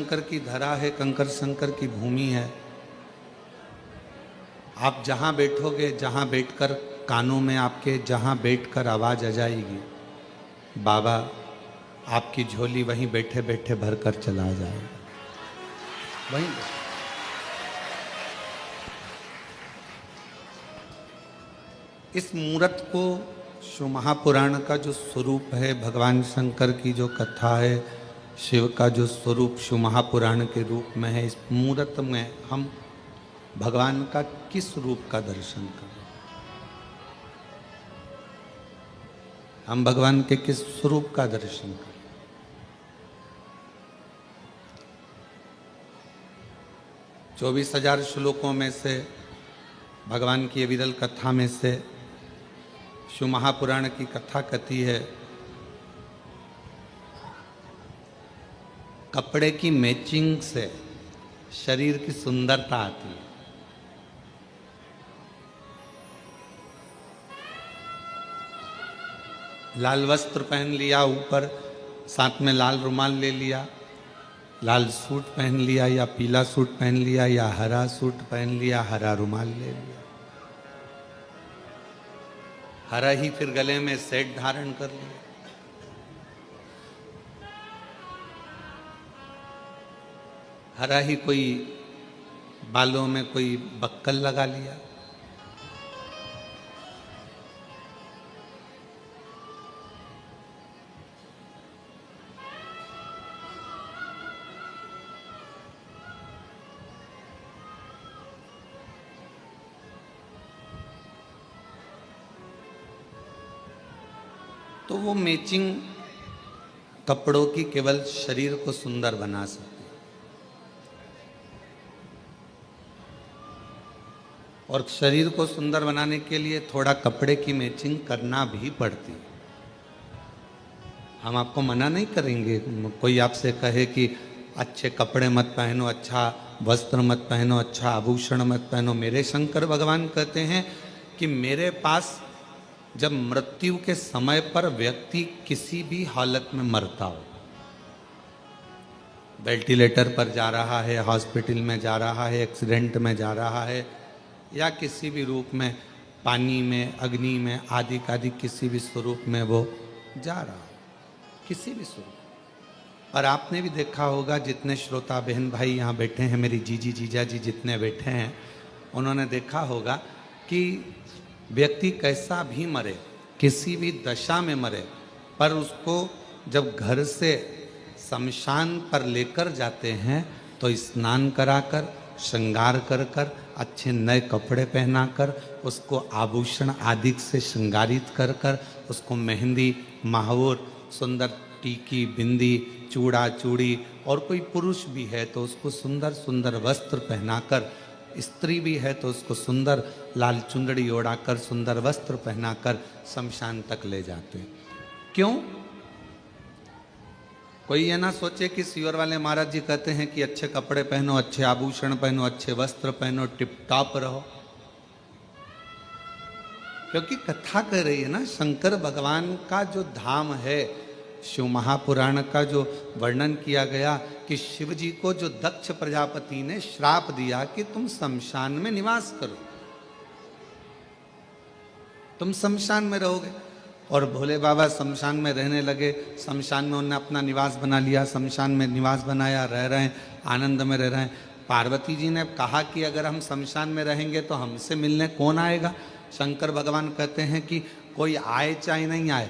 कंकर की धरा है, कंकर शंकर की भूमि है। आप जहाँ बैठोगे, जहाँ बैठकर कानों में आपके जहाँ बैठकर आवाज़ आ जाएगी, बाबा आपकी झोली वहीं बैठे बैठे भर कर चला जाएगा। वहीं इस मूर्त को शिव महापुराण का जो स्वरूप है, भगवान शंकर की जो कथा है, शिव का जो स्वरूप शिव महापुराण के रूप में है, इस मूर्त में हम भगवान का किस रूप का दर्शन करें? हम भगवान के किस स्वरूप का दर्शन करें? चौबीस 24,000 श्लोकों में से, भगवान की विरल कथा में से शिव महापुराण की कथा कथी है, कपड़े की मैचिंग से शरीर की सुंदरता आती है। लाल वस्त्र पहन लिया, ऊपर साथ में लाल रुमाल ले लिया, लाल सूट पहन लिया या पीला सूट पहन लिया या हरा सूट पहन लिया, हरा रुमाल ले लिया, हरा ही फिर गले में सेट धारण कर लिया, हरा ही कोई बालों में कोई बक्कल लगा लिया। तो वो मैचिंग कपड़ों की केवल शरीर को सुंदर बना सकती है, और शरीर को सुंदर बनाने के लिए थोड़ा कपड़े की मैचिंग करना भी पड़ती है। हम आपको मना नहीं करेंगे, कोई आपसे कहे कि अच्छे कपड़े मत पहनो, अच्छा वस्त्र मत पहनो, अच्छा आभूषण मत पहनो। मेरे शंकर भगवान कहते हैं कि मेरे पास जब मृत्यु के समय पर व्यक्ति किसी भी हालत में मरता हो, वेंटिलेटर पर जा रहा है, हॉस्पिटल में जा रहा है, एक्सीडेंट में जा रहा है, या किसी भी रूप में पानी में, अग्नि में, आदि आदि किसी भी स्वरूप में वो जा रहा है, किसी भी स्वरूप। और आपने भी देखा होगा, जितने श्रोता बहन भाई यहाँ बैठे हैं, मेरी जीजी जीजा जी जितने बैठे हैं, उन्होंने देखा होगा कि व्यक्ति कैसा भी मरे, किसी भी दशा में मरे, पर उसको जब घर से शमशान पर लेकर जाते हैं तो स्नान कराकर, श्रृंगार कर कर, अच्छे नए कपड़े पहनाकर, उसको आभूषण आदि से श्रृंगारित कर कर, उसको मेहंदी, महावर, सुंदर टीकी, बिंदी, चूड़ा चूड़ी, और कोई पुरुष भी है तो उसको सुंदर सुंदर वस्त्र पहनाकर, स्त्री भी है तो उसको सुंदर लाल चुंदड़ी ओढ़ाकर, सुंदर वस्त्र पहनाकर शमशान तक ले जाते हैं। क्यों? कोई ये ना सोचे कि सीवर वाले महाराज जी कहते हैं कि अच्छे कपड़े पहनो, अच्छे आभूषण पहनो, अच्छे वस्त्र पहनो, टिप टॉप रहो। क्योंकि कथा कह रही है ना, शंकर भगवान का जो धाम है, शिव महापुराण का जो वर्णन किया गया कि शिव जी को जो दक्ष प्रजापति ने श्राप दिया कि तुम शमशान में निवास करो, तुम शमशान में रहोगे, और भोले बाबा शमशान में रहने लगे। शमशान में उन्होंने अपना निवास बना लिया, शमशान में निवास बनाया, रह रहे हैं, आनंद में रह रहे हैं। पार्वती जी ने कहा कि अगर हम शमशान में रहेंगे तो हमसे मिलने कौन आएगा? शंकर भगवान कहते हैं कि कोई आए चाहे नहीं आए,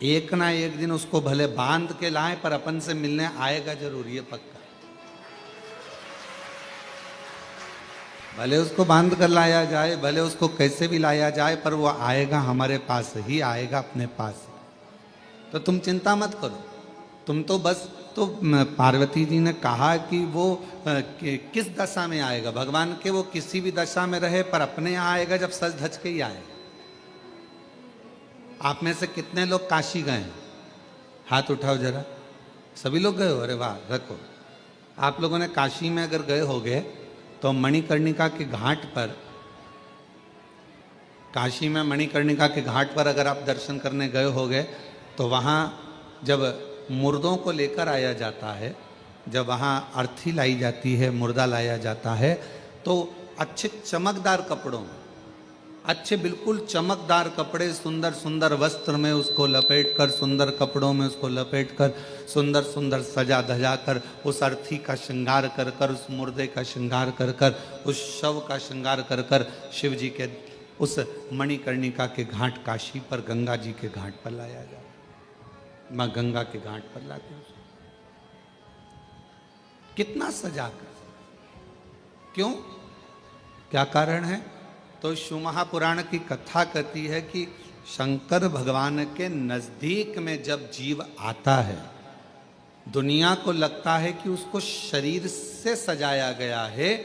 एक ना एक दिन उसको भले बांध के लाए, पर अपन से मिलने आएगा जरूर, ये पक्का। भले उसको बांध कर लाया जाए, भले उसको कैसे भी लाया जाए, पर वो आएगा, हमारे पास ही आएगा, अपने पास। तो तुम चिंता मत करो, तुम तो बस, तो पार्वती जी ने कहा कि वो किस दशा में आएगा, भगवान के वो किसी भी दशा में रहे, पर अपने यहाँ आएगा जब सज धज के ही आएगा। आप में से कितने लोग काशी गए हैं? हाथ उठाओ जरा। सभी लोग गए हो? अरे वाह, रखो। आप लोगों ने काशी में अगर गए होगे तो मणिकर्णिका के घाट पर, काशी में मणिकर्णिका के घाट पर अगर आप दर्शन करने गए होगे तो वहाँ जब मुर्दों को लेकर आया जाता है, जब वहाँ अर्थी लाई जाती है, मुर्दा लाया जाता है, तो अच्छे चमकदार कपड़ों में, अच्छे बिल्कुल चमकदार कपड़े, सुंदर सुंदर वस्त्र में उसको लपेट कर, सुंदर कपड़ों में उसको लपेट कर, सुंदर सुंदर सजा धजा कर, उस अर्थी का श्रृंगार कर कर, उस मुर्दे का श्रृंगार कर कर, उस शव का श्रृंगार कर कर शिव जी के उस मणिकर्णिका के घाट काशी पर, गंगा जी के घाट पर लाया जाए। माँ गंगा के घाट पर लाते हैं। कितना सजा कर, क्यों, क्या कारण है? तो शिव महापुराण की कथा कहती है कि शंकर भगवान के नजदीक में जब जीव आता है, दुनिया को लगता है कि उसको शरीर से सजाया गया है,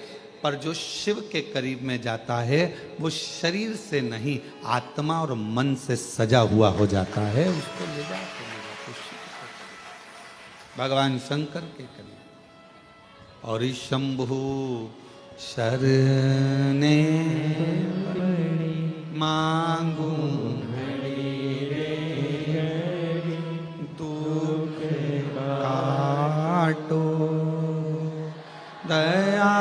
पर जो शिव के करीब में जाता है वो शरीर से नहीं, आत्मा और मन से सजा हुआ हो जाता है। उसको ले जाते भगवान शंकर के करीब। और शंभु शरणे मांगू दुख काटो, दया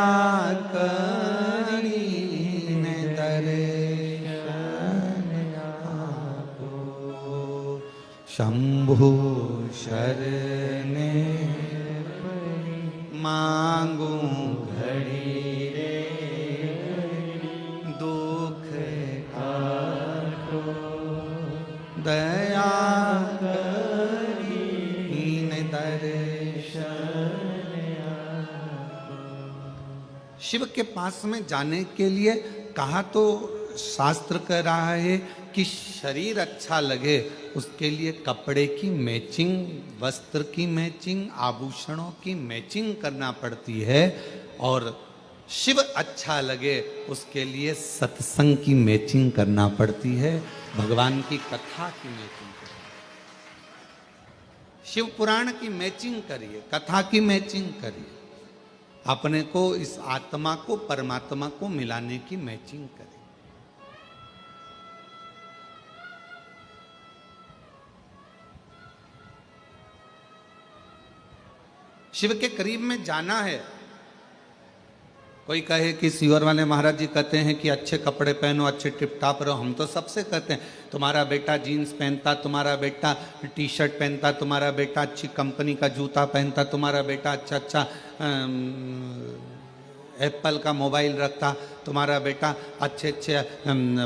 करीने दर्शन आपो। शंभु शरणे मांगू घड़ी रे, दुख काटो, दया करीने दर्शन। शिव के पास में जाने के लिए कहा तो शास्त्र कह रहा है कि शरीर अच्छा लगे उसके लिए कपड़े की मैचिंग, वस्त्र की मैचिंग, आभूषणों की मैचिंग करना पड़ती है। और शिव अच्छा लगे उसके लिए सत्संग की मैचिंग करना पड़ती है, भगवान की कथा की मैचिंग करिए, शिव पुराण की मैचिंग करिए, कथा की मैचिंग करिए, अपने को, इस आत्मा को परमात्मा को मिलाने की मैचिंग करिए। शिव के करीब में जाना है। कोई कहे कि सीवर वाले महाराज जी कहते हैं कि अच्छे कपड़े पहनो, अच्छे टिप टाप रहो। हम तो सबसे कहते हैं, तुम्हारा बेटा जीन्स पहनता, तुम्हारा बेटा टी शर्ट पहनता, तुम्हारा बेटा अच्छी कंपनी का जूता पहनता, तुम्हारा बेटा अच्छा अच्छा एप्पल का मोबाइल रखता, तुम्हारा बेटा अच्छे अच्छे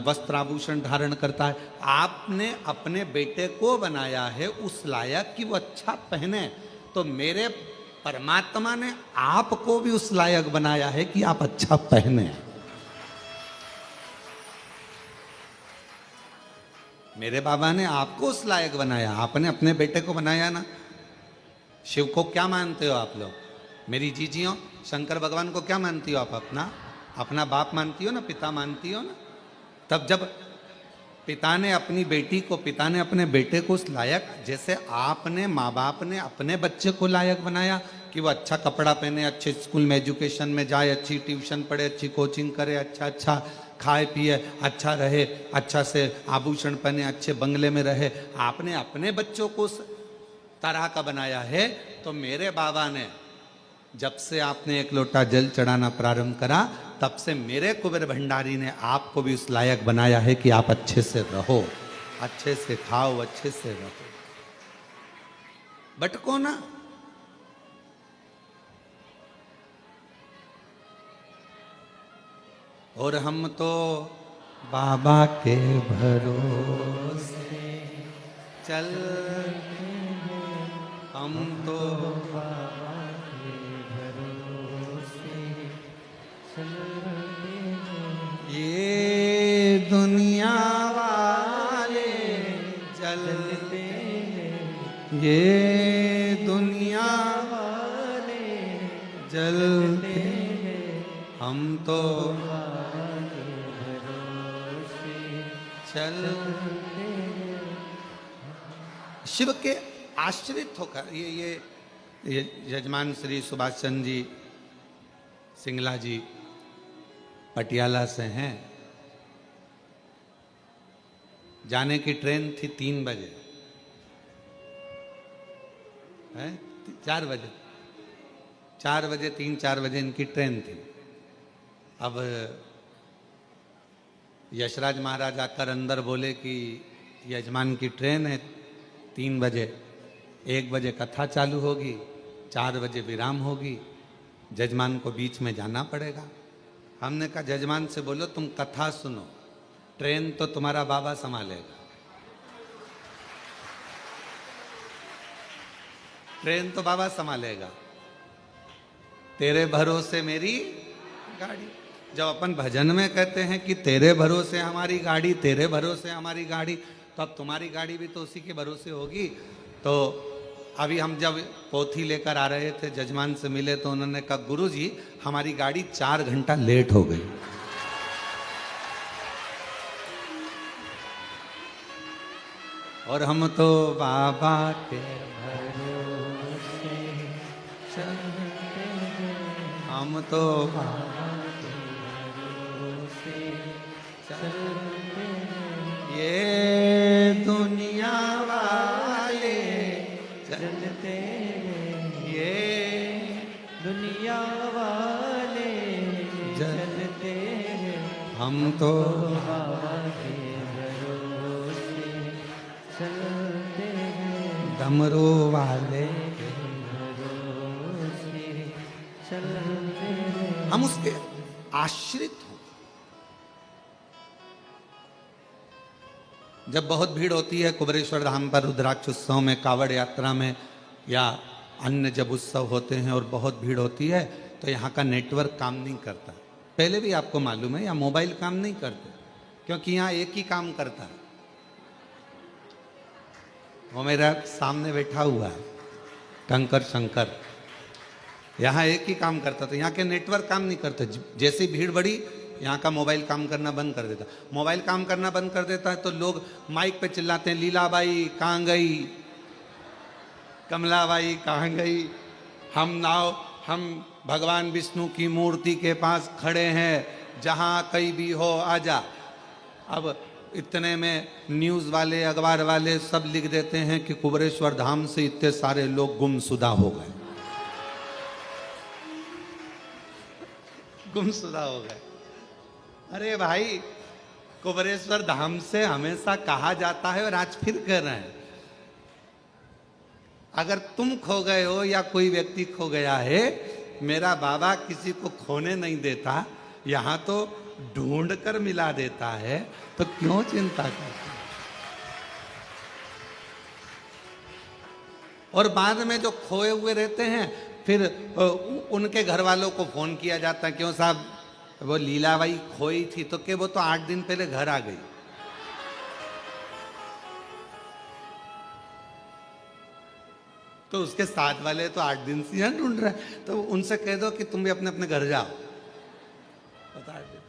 वस्त्र आभूषण धारण करता है। आपने अपने बेटे को बनाया है उस लायक कि वो अच्छा पहने, तो मेरे परमात्मा ने आपको भी उस लायक बनाया है कि आप अच्छा पहने। मेरे बाबा ने आपको उस लायक बनाया, आपने अपने बेटे को बनाया ना। शिव को क्या मानते हो आप लोग? मेरी जीजियों, शंकर भगवान को क्या मानती हो आप? अपना बाप मानती हो ना, पिता मानती हो ना। तब जब पिता ने अपनी बेटी को, पिता ने अपने बेटे को उस लायक, जैसे आपने, माँ बाप ने अपने बच्चे को लायक बनाया कि वो अच्छा कपड़ा पहने, अच्छे स्कूल में एजुकेशन में जाए, अच्छी ट्यूशन पढ़े, अच्छी कोचिंग करे, अच्छा अच्छा खाए पिए, अच्छा रहे, अच्छा से आभूषण पहने, अच्छे बंगले में रहे। आपने अपने बच्चों को उस तरह का बनाया है। तो मेरे बाबा ने, जब से आपने एक लोटा जल चढ़ाना प्रारंभ करा, तब से मेरे कुबेर भंडारी ने आपको भी उस लायक बनाया है कि आप अच्छे से रहो, अच्छे से खाओ, अच्छे से रहो, भटको ना। और हम तो बाबा के भरोसे चल, हम तो बाबा के भरोसे चल, ये दुनिया वाले जलते, ये दुनिया वाले जलते, हम तो चल। शिव के आश्रित होकर ये यजमान श्री सुभाष चंद्र जी सिंगला जी पटियाला से हैं। जाने की ट्रेन थी 3 बजे, है 4 बजे, 4 बजे 3-4 बजे इनकी ट्रेन थी। अब यशराज महाराज आकर अंदर बोले कि यजमान की ट्रेन है 3 बजे, 1 बजे कथा चालू होगी, 4 बजे विराम होगी, जजमान को बीच में जाना पड़ेगा। हमने कहा जजमान से बोलो तुम कथा सुनो, ट्रेन तो तुम्हारा बाबा संभालेगा, ट्रेन तो बाबा संभालेगा, तेरे भरोसे मेरी गाड़ी। जब अपन भजन में कहते हैं कि तेरे भरोसे हमारी गाड़ी, तेरे भरोसे हमारी गाड़ी, तो अब तुम्हारी गाड़ी भी तो उसी के भरोसे होगी। तो अभी हम जब पोथी लेकर आ रहे थे, जजमान से मिले तो उन्होंने कहा गुरुजी हमारी गाड़ी 4 घंटा लेट हो गई। और हम तो बाबा के भरोसे चलते हैं, हम तो बाबा के भरोसे चलते हैं, ये दुनिया वाले चलते हैं, ये दुनिया वाले चलते हैं, हम तो बाबा के भरोसे चलते हैं, डमरू वाले के भरोसे चलते हैं, हम उसके आश्रित हो। जब बहुत भीड़ होती है कुबेरेश्वर धाम पर रुद्राक्ष उत्सव में, कावड़ यात्रा में, या अन्य जब उत्सव होते हैं और बहुत भीड़ होती है, तो यहाँ का नेटवर्क काम नहीं करता। पहले भी आपको मालूम है, यहाँ मोबाइल काम नहीं करते, क्योंकि यहाँ एक ही काम करता है। वो मेरा सामने बैठा हुआ है कंकर शंकर, यहाँ एक ही काम करता, तो यहाँ के नेटवर्क काम नहीं करते। जैसी भीड़ बढ़ी यहाँ का मोबाइल काम करना बंद कर देता। मोबाइल काम करना बंद कर देता है तो लोग माइक पे चिल्लाते हैं, लीलाबाई कहाँ गई, कमलाबाई कहाँ गई, हम भगवान विष्णु की मूर्ति के पास खड़े हैं, जहाँ कहीं भी हो आजा। अब इतने में न्यूज़ वाले, अखबार वाले सब लिख देते हैं कि कुबेरेश्वर धाम से इतने सारे लोग गुमशुदा हो गए, गुमशुदा हो गए। अरे भाई, कुबेरेश्वर धाम से हमेशा कहा जाता है और आज फिर कह रहे हैं, अगर तुम खो गए हो या कोई व्यक्ति खो गया है, मेरा बाबा किसी को खोने नहीं देता, यहां तो ढूंढ कर मिला देता है, तो क्यों चिंता करते। और बाद में जो खोए हुए रहते हैं, फिर उनके घर वालों को फोन किया जाता है, क्यों साहब वो लीलाबाई खोई थी, तो क्या वो तो 8 दिन पहले घर आ गई। तो उसके साथ वाले तो 8 दिन से यहाँ ढूंढ रहे हैं, तो उनसे कह दो कि तुम भी अपने अपने घर जाओ, बता दे।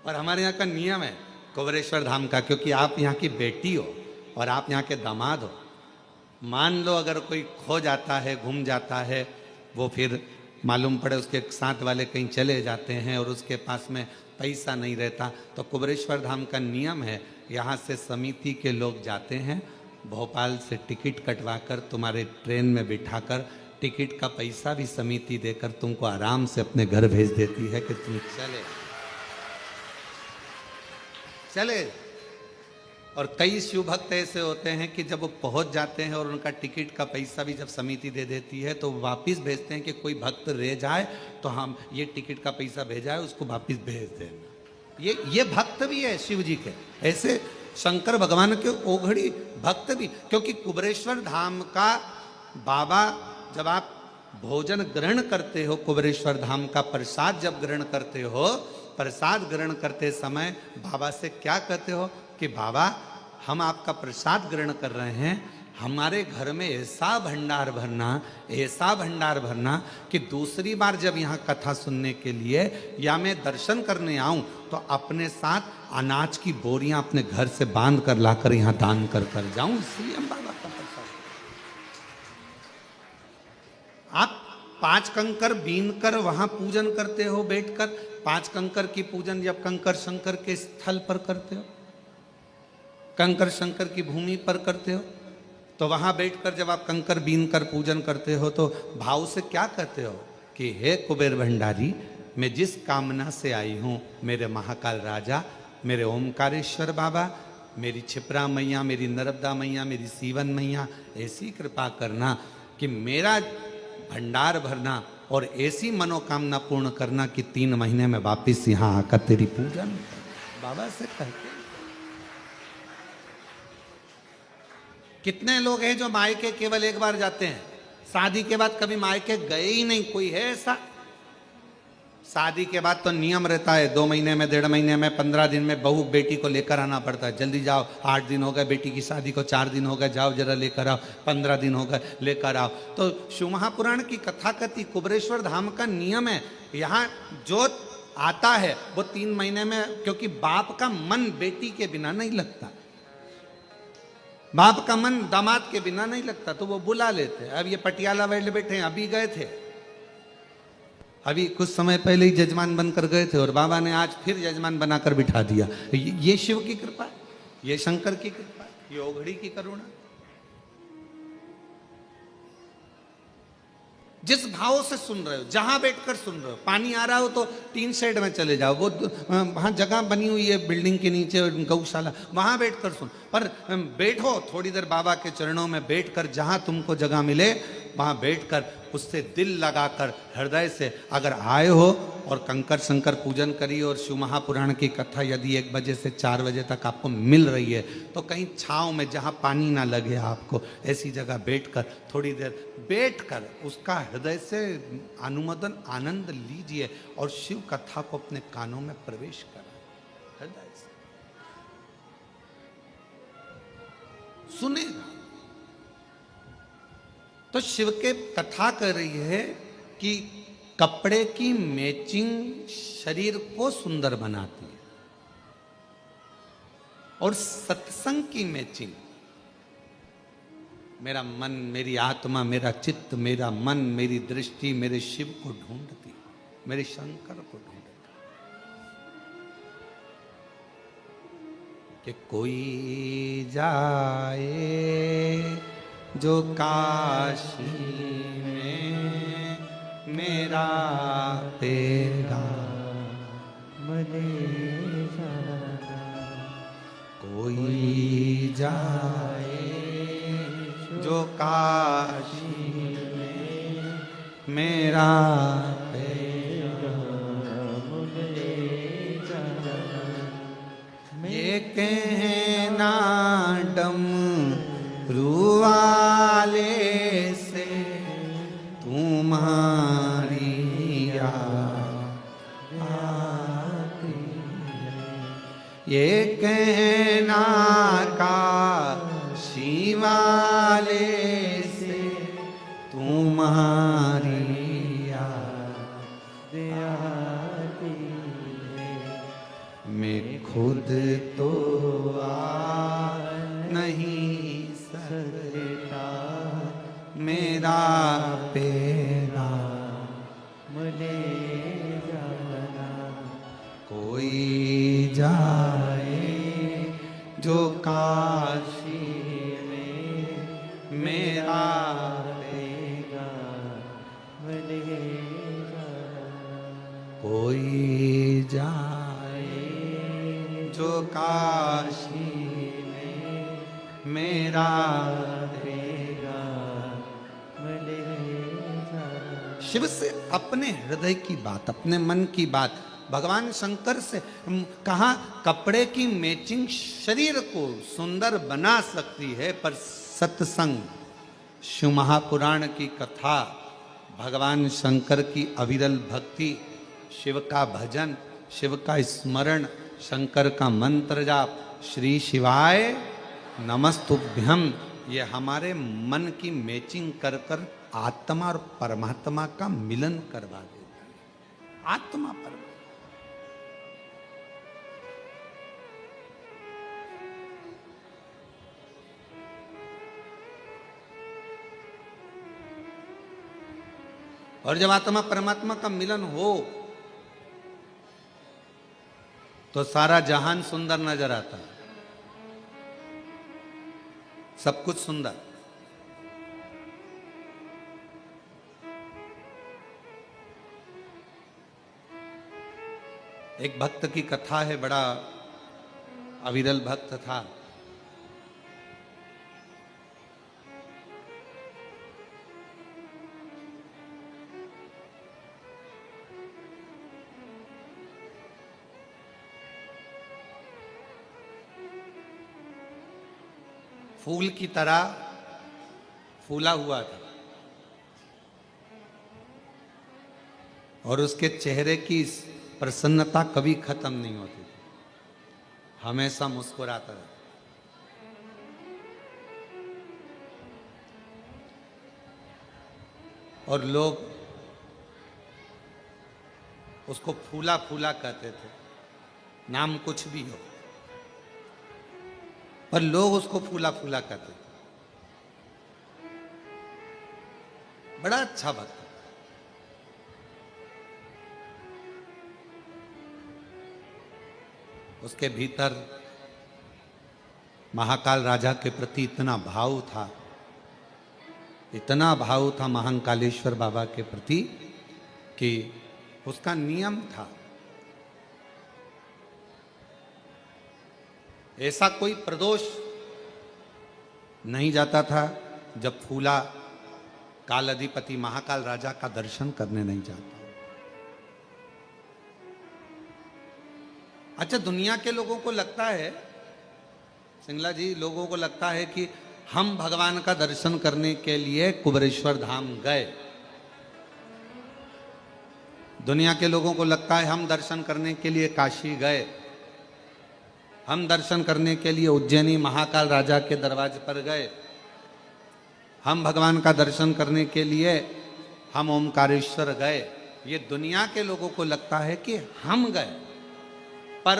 और हमारे यहाँ का नियम है कुबेरेश्वर धाम का, क्योंकि आप यहाँ की बेटी हो और आप यहाँ के दामाद हो। मान लो अगर कोई खो जाता है, गुम जाता है, वो फिर मालूम पड़े उसके साथ वाले कहीं चले जाते हैं और उसके पास में पैसा नहीं रहता, तो कुबेरेश्वर धाम का नियम है, यहाँ से समिति के लोग जाते हैं, भोपाल से टिकट कटवाकर तुम्हारे ट्रेन में बिठाकर, टिकट का पैसा भी समिति देकर तुमको आराम से अपने घर भेज देती है कि तुम चले। और कई शिव भक्त ऐसे होते हैं कि जब वो पहुंच जाते हैं और उनका टिकट का पैसा भी जब समिति दे देती है, तो वापस भेजते हैं कि कोई भक्त रह जाए तो हम ये टिकट का पैसा भेजा है उसको वापस भेज दें। ये भक्त भी है शिव जी के, ऐसे शंकर भगवान के ओघड़ी भक्त भी। क्योंकि कुबेरेश्वर धाम का बाबा, जब आप भोजन ग्रहण करते हो, कुबेरेश्वर धाम का प्रसाद जब ग्रहण करते हो, प्रसाद ग्रहण करते समय बाबा से क्या कहते हो कि बाबा हम आपका प्रसाद ग्रहण कर रहे हैं, हमारे घर में ऐसा भंडार भरना, ऐसा भंडार भरना कि दूसरी बार जब यहाँ कथा सुनने के लिए या मैं दर्शन करने आऊं तो अपने साथ अनाज की बोरियां अपने घर से बांध कर लाकर यहाँ दान कर जाऊं। इसलिए हम बाबा का प्रसाद। आप 5 कंकर बीन कर वहां पूजन करते हो बैठकर, 5 कंकर की पूजन जब कंकर शंकर के स्थल पर करते हो, कंकर शंकर की भूमि पर करते हो, तो वहां बैठकर जब आप कंकर बीन कर पूजन करते हो तो भाव से क्या कहते हो कि हे कुबेर भंडारी, मैं जिस कामना से आई हूँ, मेरे महाकाल राजा, मेरे ओमकारेश्वर बाबा, मेरी छिपरा मैया, मेरी नर्मदा मैया, मेरी सीवन मैया, ऐसी कृपा करना कि मेरा भंडार भरना और ऐसी मनोकामना पूर्ण करना कि 3 महीने में वापिस यहाँ आकर तेरी पूजन बाबा से कहते। कितने लोग हैं जो मायके केवल एक बार जाते हैं, शादी के बाद कभी मायके गए ही नहीं? कोई है ऐसा? शादी के बाद तो नियम रहता है, 2 महीने में, 1.5 महीने में, 15 दिन में बहू बेटी को लेकर आना पड़ता है। जल्दी जाओ, 8 दिन हो गए बेटी की शादी को, 4 दिन हो गए, जाओ जरा लेकर आओ, 15 दिन हो गए लेकर आओ। तो शिव महापुराण की कथा कथी कुबेरेश्वर धाम का नियम है, यहाँ जो आता है वो 3 महीने में, क्योंकि बाप का मन बेटी के बिना नहीं लगता, बाप का मन दामाद के बिना नहीं लगता, तो वो बुला लेते। अब ये पटियाला वाले बैठे हैं, अभी गए थे, अभी कुछ समय पहले ही जजमान बनकर गए थे और बाबा ने आज फिर जजमान बनाकर बिठा दिया। ये शिव की कृपा, ये शंकर की कृपा, ये ओघड़ी की करुणा। जिस भाव से सुन रहे हो, जहां बैठकर सुन रहे हो, पानी आ रहा हो तो 3 शेड में चले जाओ, वो वहां जगह बनी हुई है बिल्डिंग के नीचे गौशाला, वहां बैठकर सुन, पर बैठो थोड़ी देर बाबा के चरणों में बैठकर, जहां तुमको जगह मिले वहां बैठकर उससे दिल लगाकर हृदय से अगर आए हो और कंकर शंकर पूजन करिए और शिव महापुराण की कथा यदि 1 बजे से 4 बजे तक आपको मिल रही है तो कहीं छांव में जहां पानी ना लगे आपको, ऐसी जगह बैठकर थोड़ी देर बैठकर उसका हृदय से अनुमोदन आनंद लीजिए और शिव कथा को अपने कानों में प्रवेश करें, हृदय से सुनेगा। तो शिव के कथा कर रही है कि कपड़े की मैचिंग शरीर को सुंदर बनाती है और सत्संग की मैचिंग मेरा मन, मेरी आत्मा, मेरा चित्त, मेरा मन, मेरी दृष्टि मेरे शिव को ढूंढती, मेरे शंकर को ढूंढती। कि कोई जाए जो काशी में मेरा पैगाम ले जाना, कोई जाए जो काशी में मेरा पैगाम ले जाना, ये कहना रुवाले से तुम्हारी याद आती है, ये कहना काशी वाले से तुम्हारी याद आती है। मैं खुद तो नहीं सकता, मेरा पैगाम ले जाना, कोई जाए जो काशी में मेरा पैगाम ले जाना, कोई जाए जो काशी मेरा शिव से अपने हृदय की बात, अपने मन की बात भगवान शंकर से कहा, कपड़े की मैचिंग शरीर को सुंदर बना सकती है, पर सत्संग, शिव महापुराण की कथा, भगवान शंकर की अविरल भक्ति, शिव का भजन, शिव का स्मरण, शंकर का मंत्र जाप, श्री शिवाय नमस्तुभ्यम, ये हमारे मन की मैचिंग कर कर आत्मा और परमात्मा का मिलन करवा देता है। आत्मा परमात्मा, और जब आत्मा परमात्मा का मिलन हो तो सारा जहान सुंदर नजर आता है, सब कुछ सुंदर। एक भक्त की कथा है, बड़ा अविरल भक्त था। फूल की तरह फूला हुआ था और उसके चेहरे की प्रसन्नता कभी खत्म नहीं होती थी, हमेशा मुस्कुराता रहता। और लोग उसको फूला फूला कहते थे, नाम कुछ भी हो, पर लोग उसको फूला फूला कहते थे। बड़ा अच्छा भक्त। उसके भीतर महाकाल राजा के प्रति इतना भाव था, इतना भाव था महाकालेश्वर बाबा के प्रति कि उसका नियम था, ऐसा कोई प्रदोष नहीं जाता था जब फूला काल अधिपति महाकाल राजा का दर्शन करने नहीं जाता। अच्छा, दुनिया के लोगों को लगता है, सिंगला जी, लोगों को लगता है कि हम भगवान का दर्शन करने के लिए कुबेरेश्वर धाम गए। दुनिया के लोगों को लगता है हम दर्शन करने के लिए काशी गए, हम दर्शन करने के लिए उज्जैनी महाकाल राजा के दरवाजे पर गए, हम भगवान का दर्शन करने के लिए हम ओमकारेश्वर गए। ये दुनिया के लोगों को लगता है कि हम गए, पर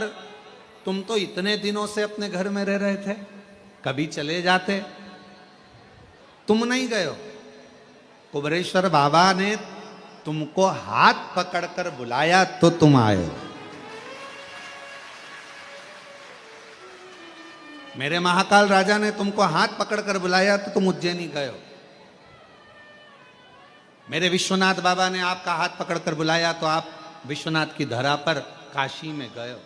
तुम तो इतने दिनों से अपने घर में रह रहे थे, कभी चले जाते। तुम नहीं गए हो, कुबेरेश्वर बाबा ने तुमको हाथ पकड़कर बुलाया तो तुम आए हो। मेरे महाकाल राजा ने तुमको हाथ पकड़कर बुलाया तो तुम उज्जैनी गए हो। मेरे विश्वनाथ बाबा ने आपका हाथ पकड़कर बुलाया तो आप विश्वनाथ की धरा पर काशी में गए हो।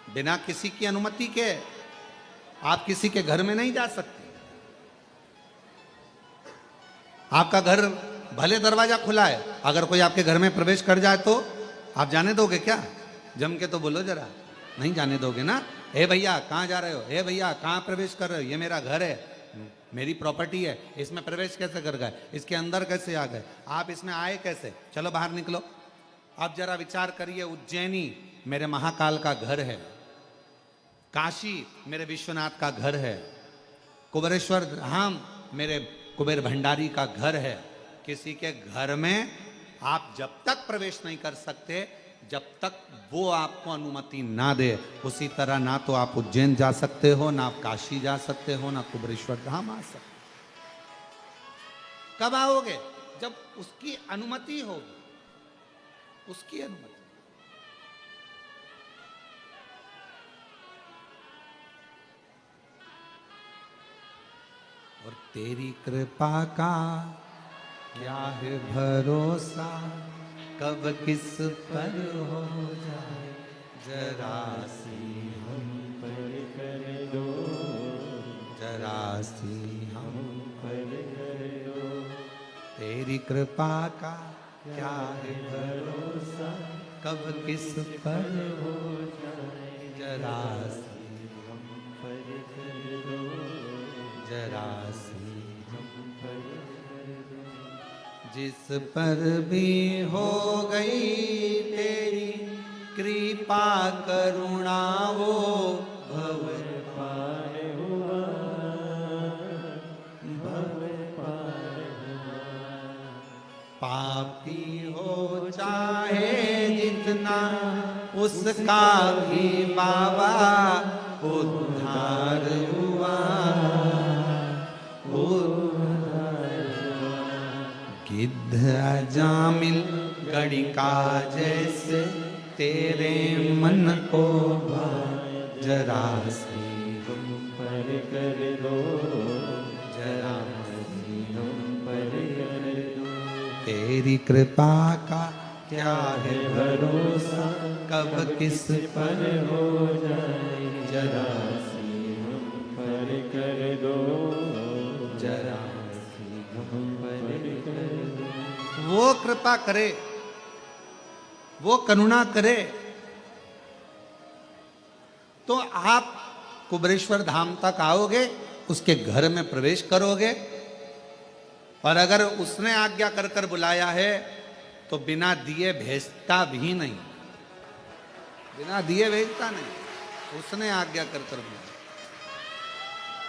बिना किसी की अनुमति के आप किसी के घर में नहीं जा सकते। आपका घर भले दरवाजा खुला है, अगर कोई आपके घर में प्रवेश कर जाए तो आप जाने दोगे क्या? जम के तो बोलो जरा, नहीं जाने दोगे ना। हे भैया कहाँ जा रहे हो, हे भैया कहाँ प्रवेश कर रहे हो, ये मेरा घर है, मेरी प्रॉपर्टी है, इसमें प्रवेश कैसे कर गए, इसके अंदर कैसे आ गए, आप इसमें आए कैसे, चलो बाहर निकलो। आप जरा विचार करिए, उज्जैनी मेरे महाकाल का घर है, काशी मेरे विश्वनाथ का घर है, कुबेरेश्वर धाम मेरे कुबेर भंडारी का घर है। किसी के घर में आप जब तक प्रवेश नहीं कर सकते जब तक वो आपको अनुमति ना दे। उसी तरह ना तो आप उज्जैन जा सकते हो, ना आप काशी जा सकते हो, ना कुबेरेश्वर धाम आ सकते। कब आओगे? जब उसकी अनुमति होगी, उसकी अनुमति। और तेरी कृपा का क्या है भरोसा, कब किस पर हो जाए जरा सी हम पर कर दो, जरा सी हम पर कर दो। तेरी कृपा का क्या है भरोसा, कब किस पर हो जाए जरा सी हम पर कर दो, जरा सी हम पर कर दो। जिस पर भी हो गई तेरी कृपा करुणा, वो भव पार हुआ, भव पार हुआ। पापी हो चाहे जितना उसका भी बाबा उद्धार हुआ, गिद्ध अजामिल गणिका जैसे तेरे मन को जरा सी हम पर कर दो, जरा सी हम पर कर दो। तेरी कृपा का क्या है भरोसा, कब किस पर हो जाए, जरा सी हम पर कर दो, जरा सी हम पर कर दो। वो कृपा करे, वो करुणा करे तो आप कुबरेश्वर धाम तक आओगे, उसके घर में प्रवेश करोगे। और अगर उसने आज्ञा कर कर बुलाया है तो बिना दिए भेजता भी नहीं, बिना दिए भेजता नहीं, उसने आज्ञा कर कर बुलाया।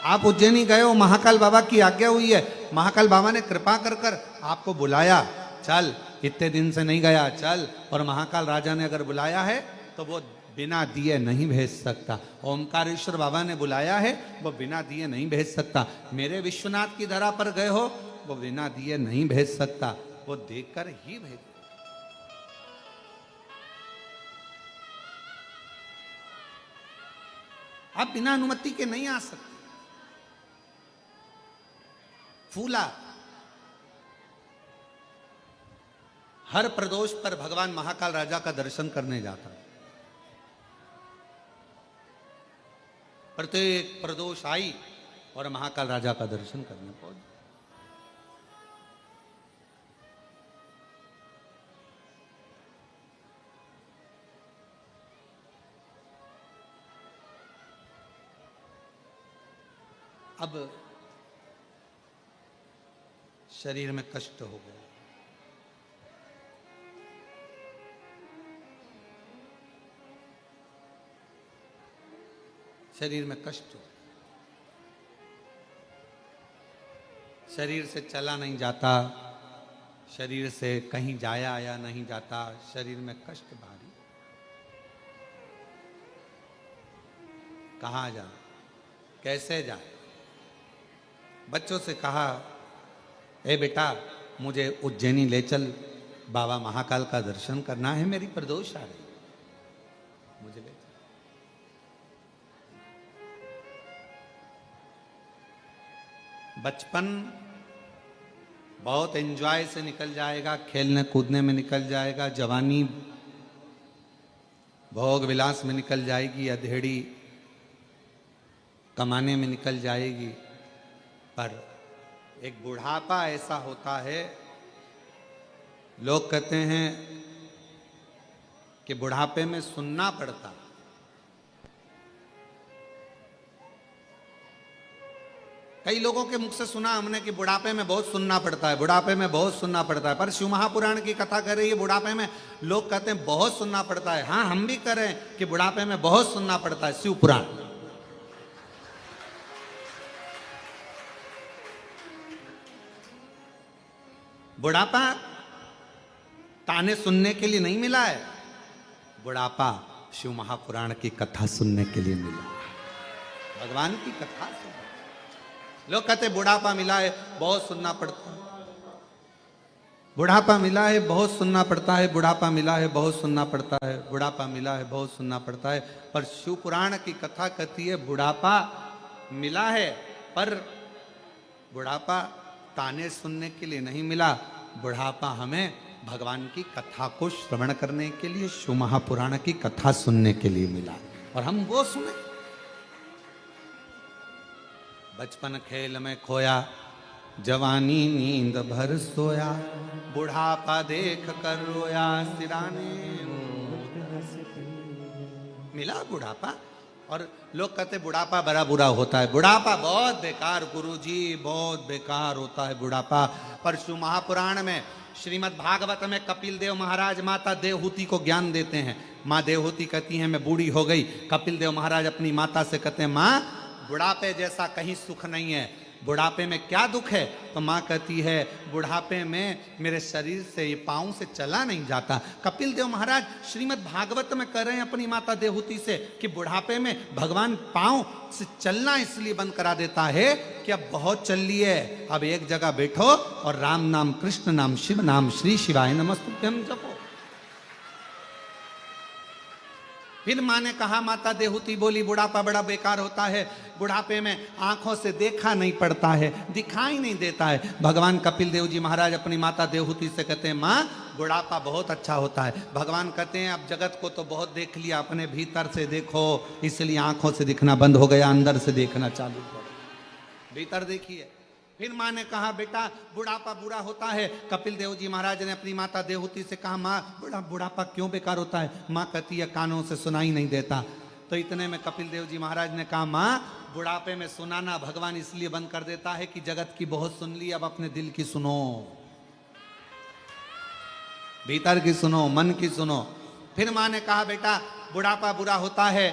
आप उज्जैनी गए हो, महाकाल बाबा की आज्ञा हुई है, महाकाल बाबा ने कृपा कर कर आपको बुलाया, चल इतने दिन से नहीं गया चल, और महाकाल राजा ने अगर बुलाया है तो वो बिना दिए नहीं भेज सकता। ओमकारेश्वर बाबा ने बुलाया है, वो बिना दिए नहीं भेज सकता। मेरे विश्वनाथ की धरा पर गए हो, वो बिना दिए नहीं भेज सकता, वो देकर ही भेज। आप बिना अनुमति के नहीं आ सकते। फूला हर प्रदोष पर भगवान महाकाल राजा का दर्शन करने जाता, प्रत्येक प्रदोष आई और महाकाल राजा का दर्शन करने पहुंच। अब शरीर में कष्ट हो गया, शरीर में कष्ट हो, शरीर से चला नहीं जाता, शरीर से कहीं जाया आया नहीं जाता, शरीर में कष्ट भारी। कहाँ जाए, कैसे जाए? बच्चों से कहा, ए बेटा मुझे उज्जैनी ले चल, बाबा महाकाल का दर्शन करना है, मेरी प्रदोष आ रही, मुझे ले चल। बचपन बहुत एंजॉय से निकल जाएगा, खेलने कूदने में निकल जाएगा, जवानी भोग विलास में निकल जाएगी, अधेड़ी कमाने में निकल जाएगी। पर एक बुढ़ापा ऐसा होता है, लोग कहते हैं कि बुढ़ापे में सुनना पड़ता। कई लोगों के मुख से सुना हमने कि बुढ़ापे में बहुत सुनना पड़ता है, बुढ़ापे में बहुत सुनना पड़ता है। पर शिव महापुराण की कथा कर रही है, बुढ़ापे में लोग कहते हैं बहुत सुनना पड़ता है। हाँ, हम भी कह रहे हैं कि बुढ़ापे में बहुत सुनना पड़ता है शिव पुराण। बुढ़ापा ताने सुनने के लिए नहीं मिला है, बुढ़ापा शिव महापुराण की कथा सुनने के लिए मिला, भगवान की कथा सुनने। लोग कहते बुढ़ापा मिला है बहुत सुनना पड़ता है, बुढ़ापा मिला है बहुत सुनना पड़ता है, बुढ़ापा मिला है बहुत सुनना पड़ता है, बुढ़ापा मिला है बहुत सुनना पड़ता है। पर शिव पुराण की कथा कहती है बुढ़ापा मिला है, पर बुढ़ापा ताने सुनने के लिए नहीं मिला, बुढ़ापा हमें भगवान की कथा को श्रवण करने के लिए, शिव महापुराण की कथा सुनने के लिए मिला, और हम वो सुने। बचपन खेल में खोया, जवानी नींद भर सोया, बुढ़ापा देख कर रोया, सिराने मिला बुढ़ापा। और लोग कहते बुढ़ापा बड़ा बुरा होता है, बुढ़ापा बहुत बेकार गुरुजी, बहुत बेकार होता है बुढ़ापा। पर शिव महापुराण में श्रीमद् भागवत में कपिल देव महाराज माता देवहूति को ज्ञान देते हैं। माँ देवहूति कहती हैं मैं बूढ़ी हो गई। कपिल देव महाराज अपनी माता से कहते हैं माँ बुढ़ापे जैसा कहीं सुख नहीं है, बुढ़ापे में क्या दुख है? तो माँ कहती है बुढ़ापे में मेरे शरीर से, ये पाँव से चला नहीं जाता। कपिल देव महाराज श्रीमद् भागवत में कह रहे हैं अपनी माता देवहूति से कि बुढ़ापे में भगवान पाँव से चलना इसलिए बंद करा देता है कि अब बहुत चल लिए, अब एक जगह बैठो और राम नाम, कृष्ण नाम, शिव नाम, श्री शिवाय नमस्तुभ्यम जपो। फिर माँ ने कहा, माता देहूती बोली, बुढ़ापा बड़ा बेकार होता है, बुढ़ापे में आंखों से देखा नहीं पड़ता है, दिखाई नहीं देता है। भगवान कपिल देव जी महाराज अपनी माता देहूती से कहते हैं, माँ बुढ़ापा बहुत अच्छा होता है। भगवान कहते हैं, अब जगत को तो बहुत देख लिया, अपने भीतर से देखो, इसलिए आंखों से दिखना बंद हो गया, अंदर से देखना चालू करो, भीतर देखिए। फिर माँ ने कहा, बेटा बुढ़ापा बुरा होता है। कपिल देव जी महाराज ने अपनी माता देहूती से कहा, माँ बुढ़ापा क्यों बेकार होता है? माँ कहती है, कानों से सुनाई नहीं देता। तो इतने में कपिल देव जी महाराज ने कहा, माँ बुढ़ापे में सुनाना भगवान इसलिए बंद कर देता है कि जगत की बहुत सुन ली, अब अपने दिल की सुनो, भीतर की सुनो, मन की सुनो। फिर माँ ने कहा, बेटा बुढ़ापा बुरा होता है,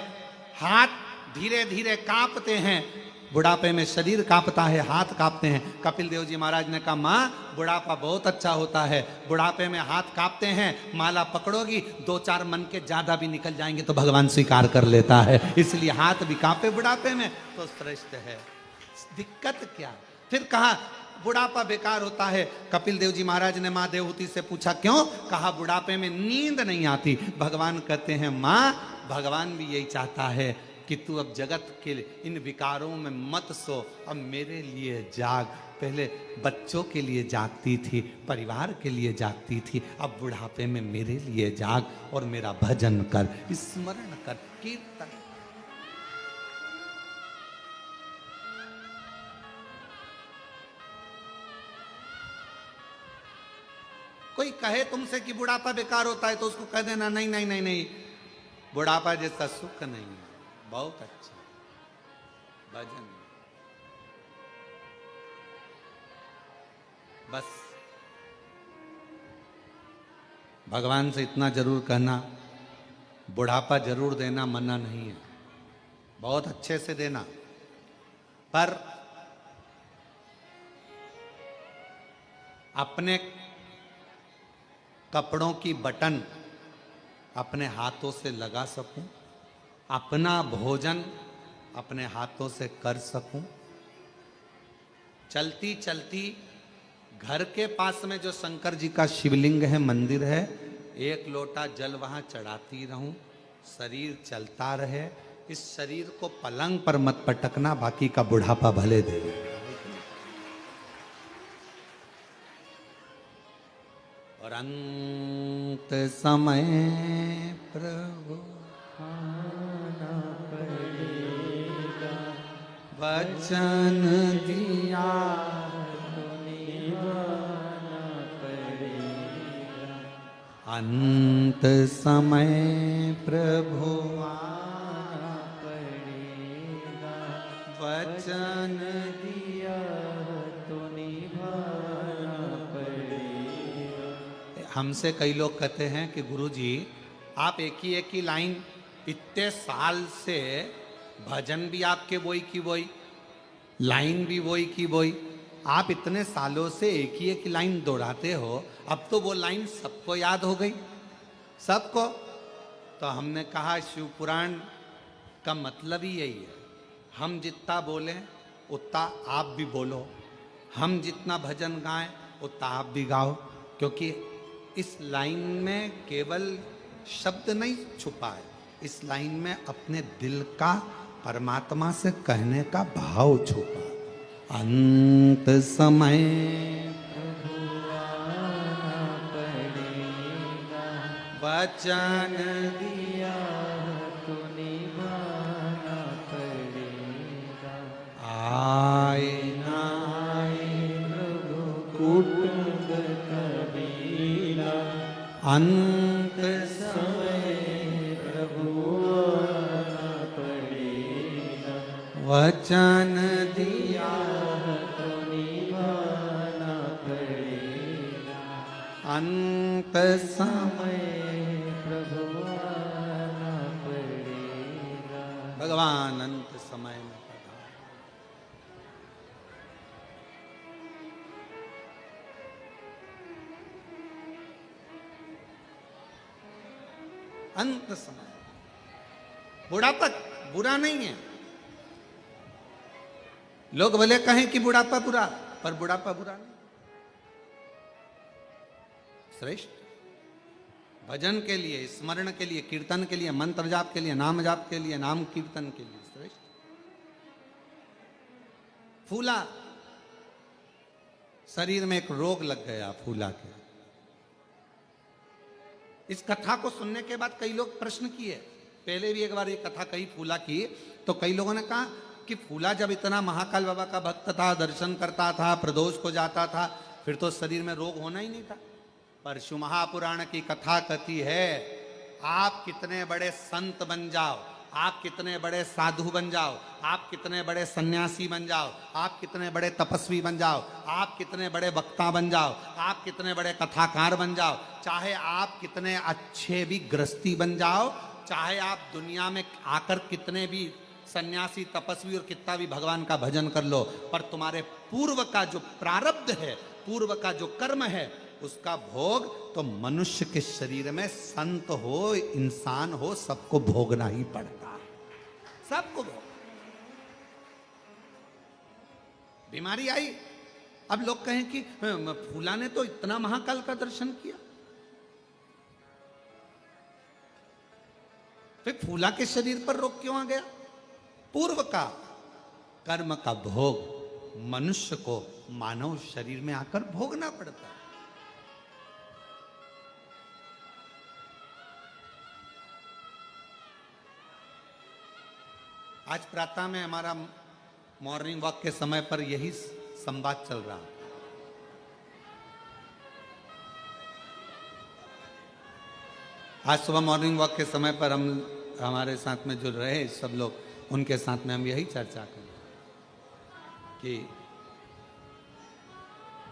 हाथ धीरे धीरे कांपते हैं, बुढ़ापे में शरीर कांपता है, हाथ कांपते हैं। कपिल देव जी महाराज ने कहा, माँ बुढ़ापा बहुत अच्छा होता है, बुढ़ापे में हाथ कांपते हैं, माला पकड़ोगी 2-4 मन के ज्यादा भी निकल जाएंगे तो भगवान स्वीकार कर लेता है, इसलिए हाथ भी कांपे बुढ़ापे में तो श्रेष्ठ है, दिक्कत क्या। फिर कहा, बुढ़ापा बेकार होता है। कपिल देव जी महाराज ने माँ देवहूति से पूछा, क्यों? कहा, बुढ़ापे में नींद नहीं आती। भगवान कहते हैं, माँ भगवान भी यही चाहता है कि तू अब जगत के इन विकारों में मत सो, अब मेरे लिए जाग। पहले बच्चों के लिए जागती थी, परिवार के लिए जागती थी, अब बुढ़ापे में मेरे लिए जाग और मेरा भजन कर, स्मरण कर, कीर्तन। कोई कहे तुमसे कि बुढ़ापा बेकार होता है तो उसको कह देना, नहीं नहीं नहीं नहीं, बुढ़ापा जैसा सुख नहीं है, बहुत अच्छा भजन। बस भगवान से इतना जरूर कहना, बुढ़ापा जरूर देना, मना नहीं है, बहुत अच्छे से देना, पर अपने कपड़ों की बटन अपने हाथों से लगा सकूं, अपना भोजन अपने हाथों से कर सकूं, चलती चलती घर के पास में जो शंकर जी का शिवलिंग है, मंदिर है, 1 लोटा जल वहां चढ़ाती रहूं, शरीर चलता रहे। इस शरीर को पलंग पर मत पटकना, बाकी का बुढ़ापा भले दे। और अंत समय प्रभु आना पड़ेगा, वचन दिया तो निभाना पड़ेगा। अंत समय प्रभु आना पड़ेगा, वचन दिया तो निभाना पड़ेगा। हमसे कई लोग कहते हैं कि गुरुजी आप एक ही लाइन, इतने साल से भजन भी आपके वही की वही, लाइन भी वही की वही, आप इतने सालों से एक ही लाइन दोहराते हो, अब तो वो लाइन सबको याद हो गई, सबको। तो हमने कहा, शिव पुराण का मतलब ही यही है, हम जितना बोलें उतना आप भी बोलो, हम जितना भजन गाएं उतना आप भी गाओ, क्योंकि इस लाइन में केवल शब्द नहीं छुपा है, इस लाइन में अपने दिल का परमात्मा से कहने का भाव छुपा। अंत समय प्रभु आना पड़ेगा, वचन दिया तो निभाना पड़ेगा। आए ना आए प्रभु कुटुंब कबीला, अंत समय प्रभु आना पड़ेगा, वचन दिया तो निभाना पड़ेगा। अंत समय प्रभु आना पड़ेगा। भगवान अंत समय में अंत समय। बुढ़ापा बुरा नहीं है, लोग भले कहें कि बुढ़ापा बुरा, पर बुढ़ापा बुरा नहीं, श्रेष्ठ। भजन के लिए, स्मरण के लिए, कीर्तन के लिए, मंत्र जाप के लिए, नाम जाप के लिए, नाम कीर्तन के लिए श्रेष्ठ। फूला, शरीर में एक रोग लग गया फूला के। इस कथा को सुनने के बाद कई लोग प्रश्न किए, पहले भी एक बार ये कथा कही फूला की, तो कई लोगों ने कहा कि फूला जब इतना महाकाल बाबा का भक्त था, दर्शन करता था, प्रदोष को जाता था, फिर तो शरीर में रोग होना ही नहीं था। परशु महापुराण की कथा कहती है, आप कितने बड़े संत बन जाओ, आप कितने बड़े साधु बन जाओ, आप कितने बड़े सन्यासी बन जाओ, आप कितने बड़े तपस्वी बन जाओ, आप कितने बड़े वक्ता बन जाओ, आप कितने बड़े कथाकार बन जाओ, चाहे आप कितने अच्छे भी गृहस्थी बन जाओ, चाहे आप दुनिया में आकर कितने भी सन्यासी तपस्वी और कितना भी भगवान का भजन कर लो, पर तुम्हारे पूर्व का जो प्रारब्ध है, पूर्व का जो कर्म है, उसका भोग तो मनुष्य के शरीर में संत हो, इंसान हो, सबको भोगना ही पड़ता है, सबको भोग। बीमारी आई, अब लोग कहें कि फूला ने तो इतना महाकाल का दर्शन किया, फिर फूला के शरीर पर रोग क्यों आ गया? पूर्व का कर्म का भोग मनुष्य को मानव शरीर में आकर भोगना पड़ता है। आज प्रातः में हमारा मॉर्निंग वॉक के समय पर यही संवाद चल रहा है। आज सुबह मॉर्निंग वॉक के समय पर हम, हमारे साथ में जो रहे सब लोग, उनके साथ में हम यही चर्चा करें कि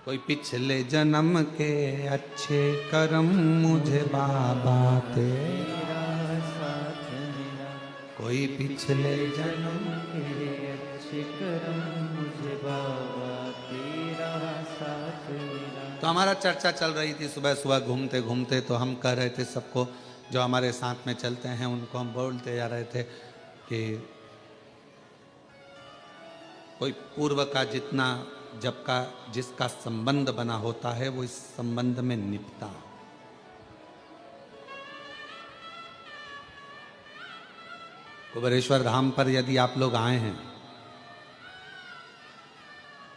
कोई पिछले जन्म के अच्छे कर्म मुझे बाबा तेरा साथ मिला, कोई पिछले जन्म के अच्छे कर्म मुझे बाबा तेरा साथ मिला। तो हमारा चर्चा चल रही थी सुबह सुबह घूमते घूमते, तो हम कह रहे थे सबको, जो हमारे साथ में चलते हैं उनको हम बोलते जा रहे थे कि कोई पूर्व का जितना जब का जिसका संबंध बना होता है वो इस संबंध में निपटा। कुबेरेश्वर धाम पर यदि आप लोग आए हैं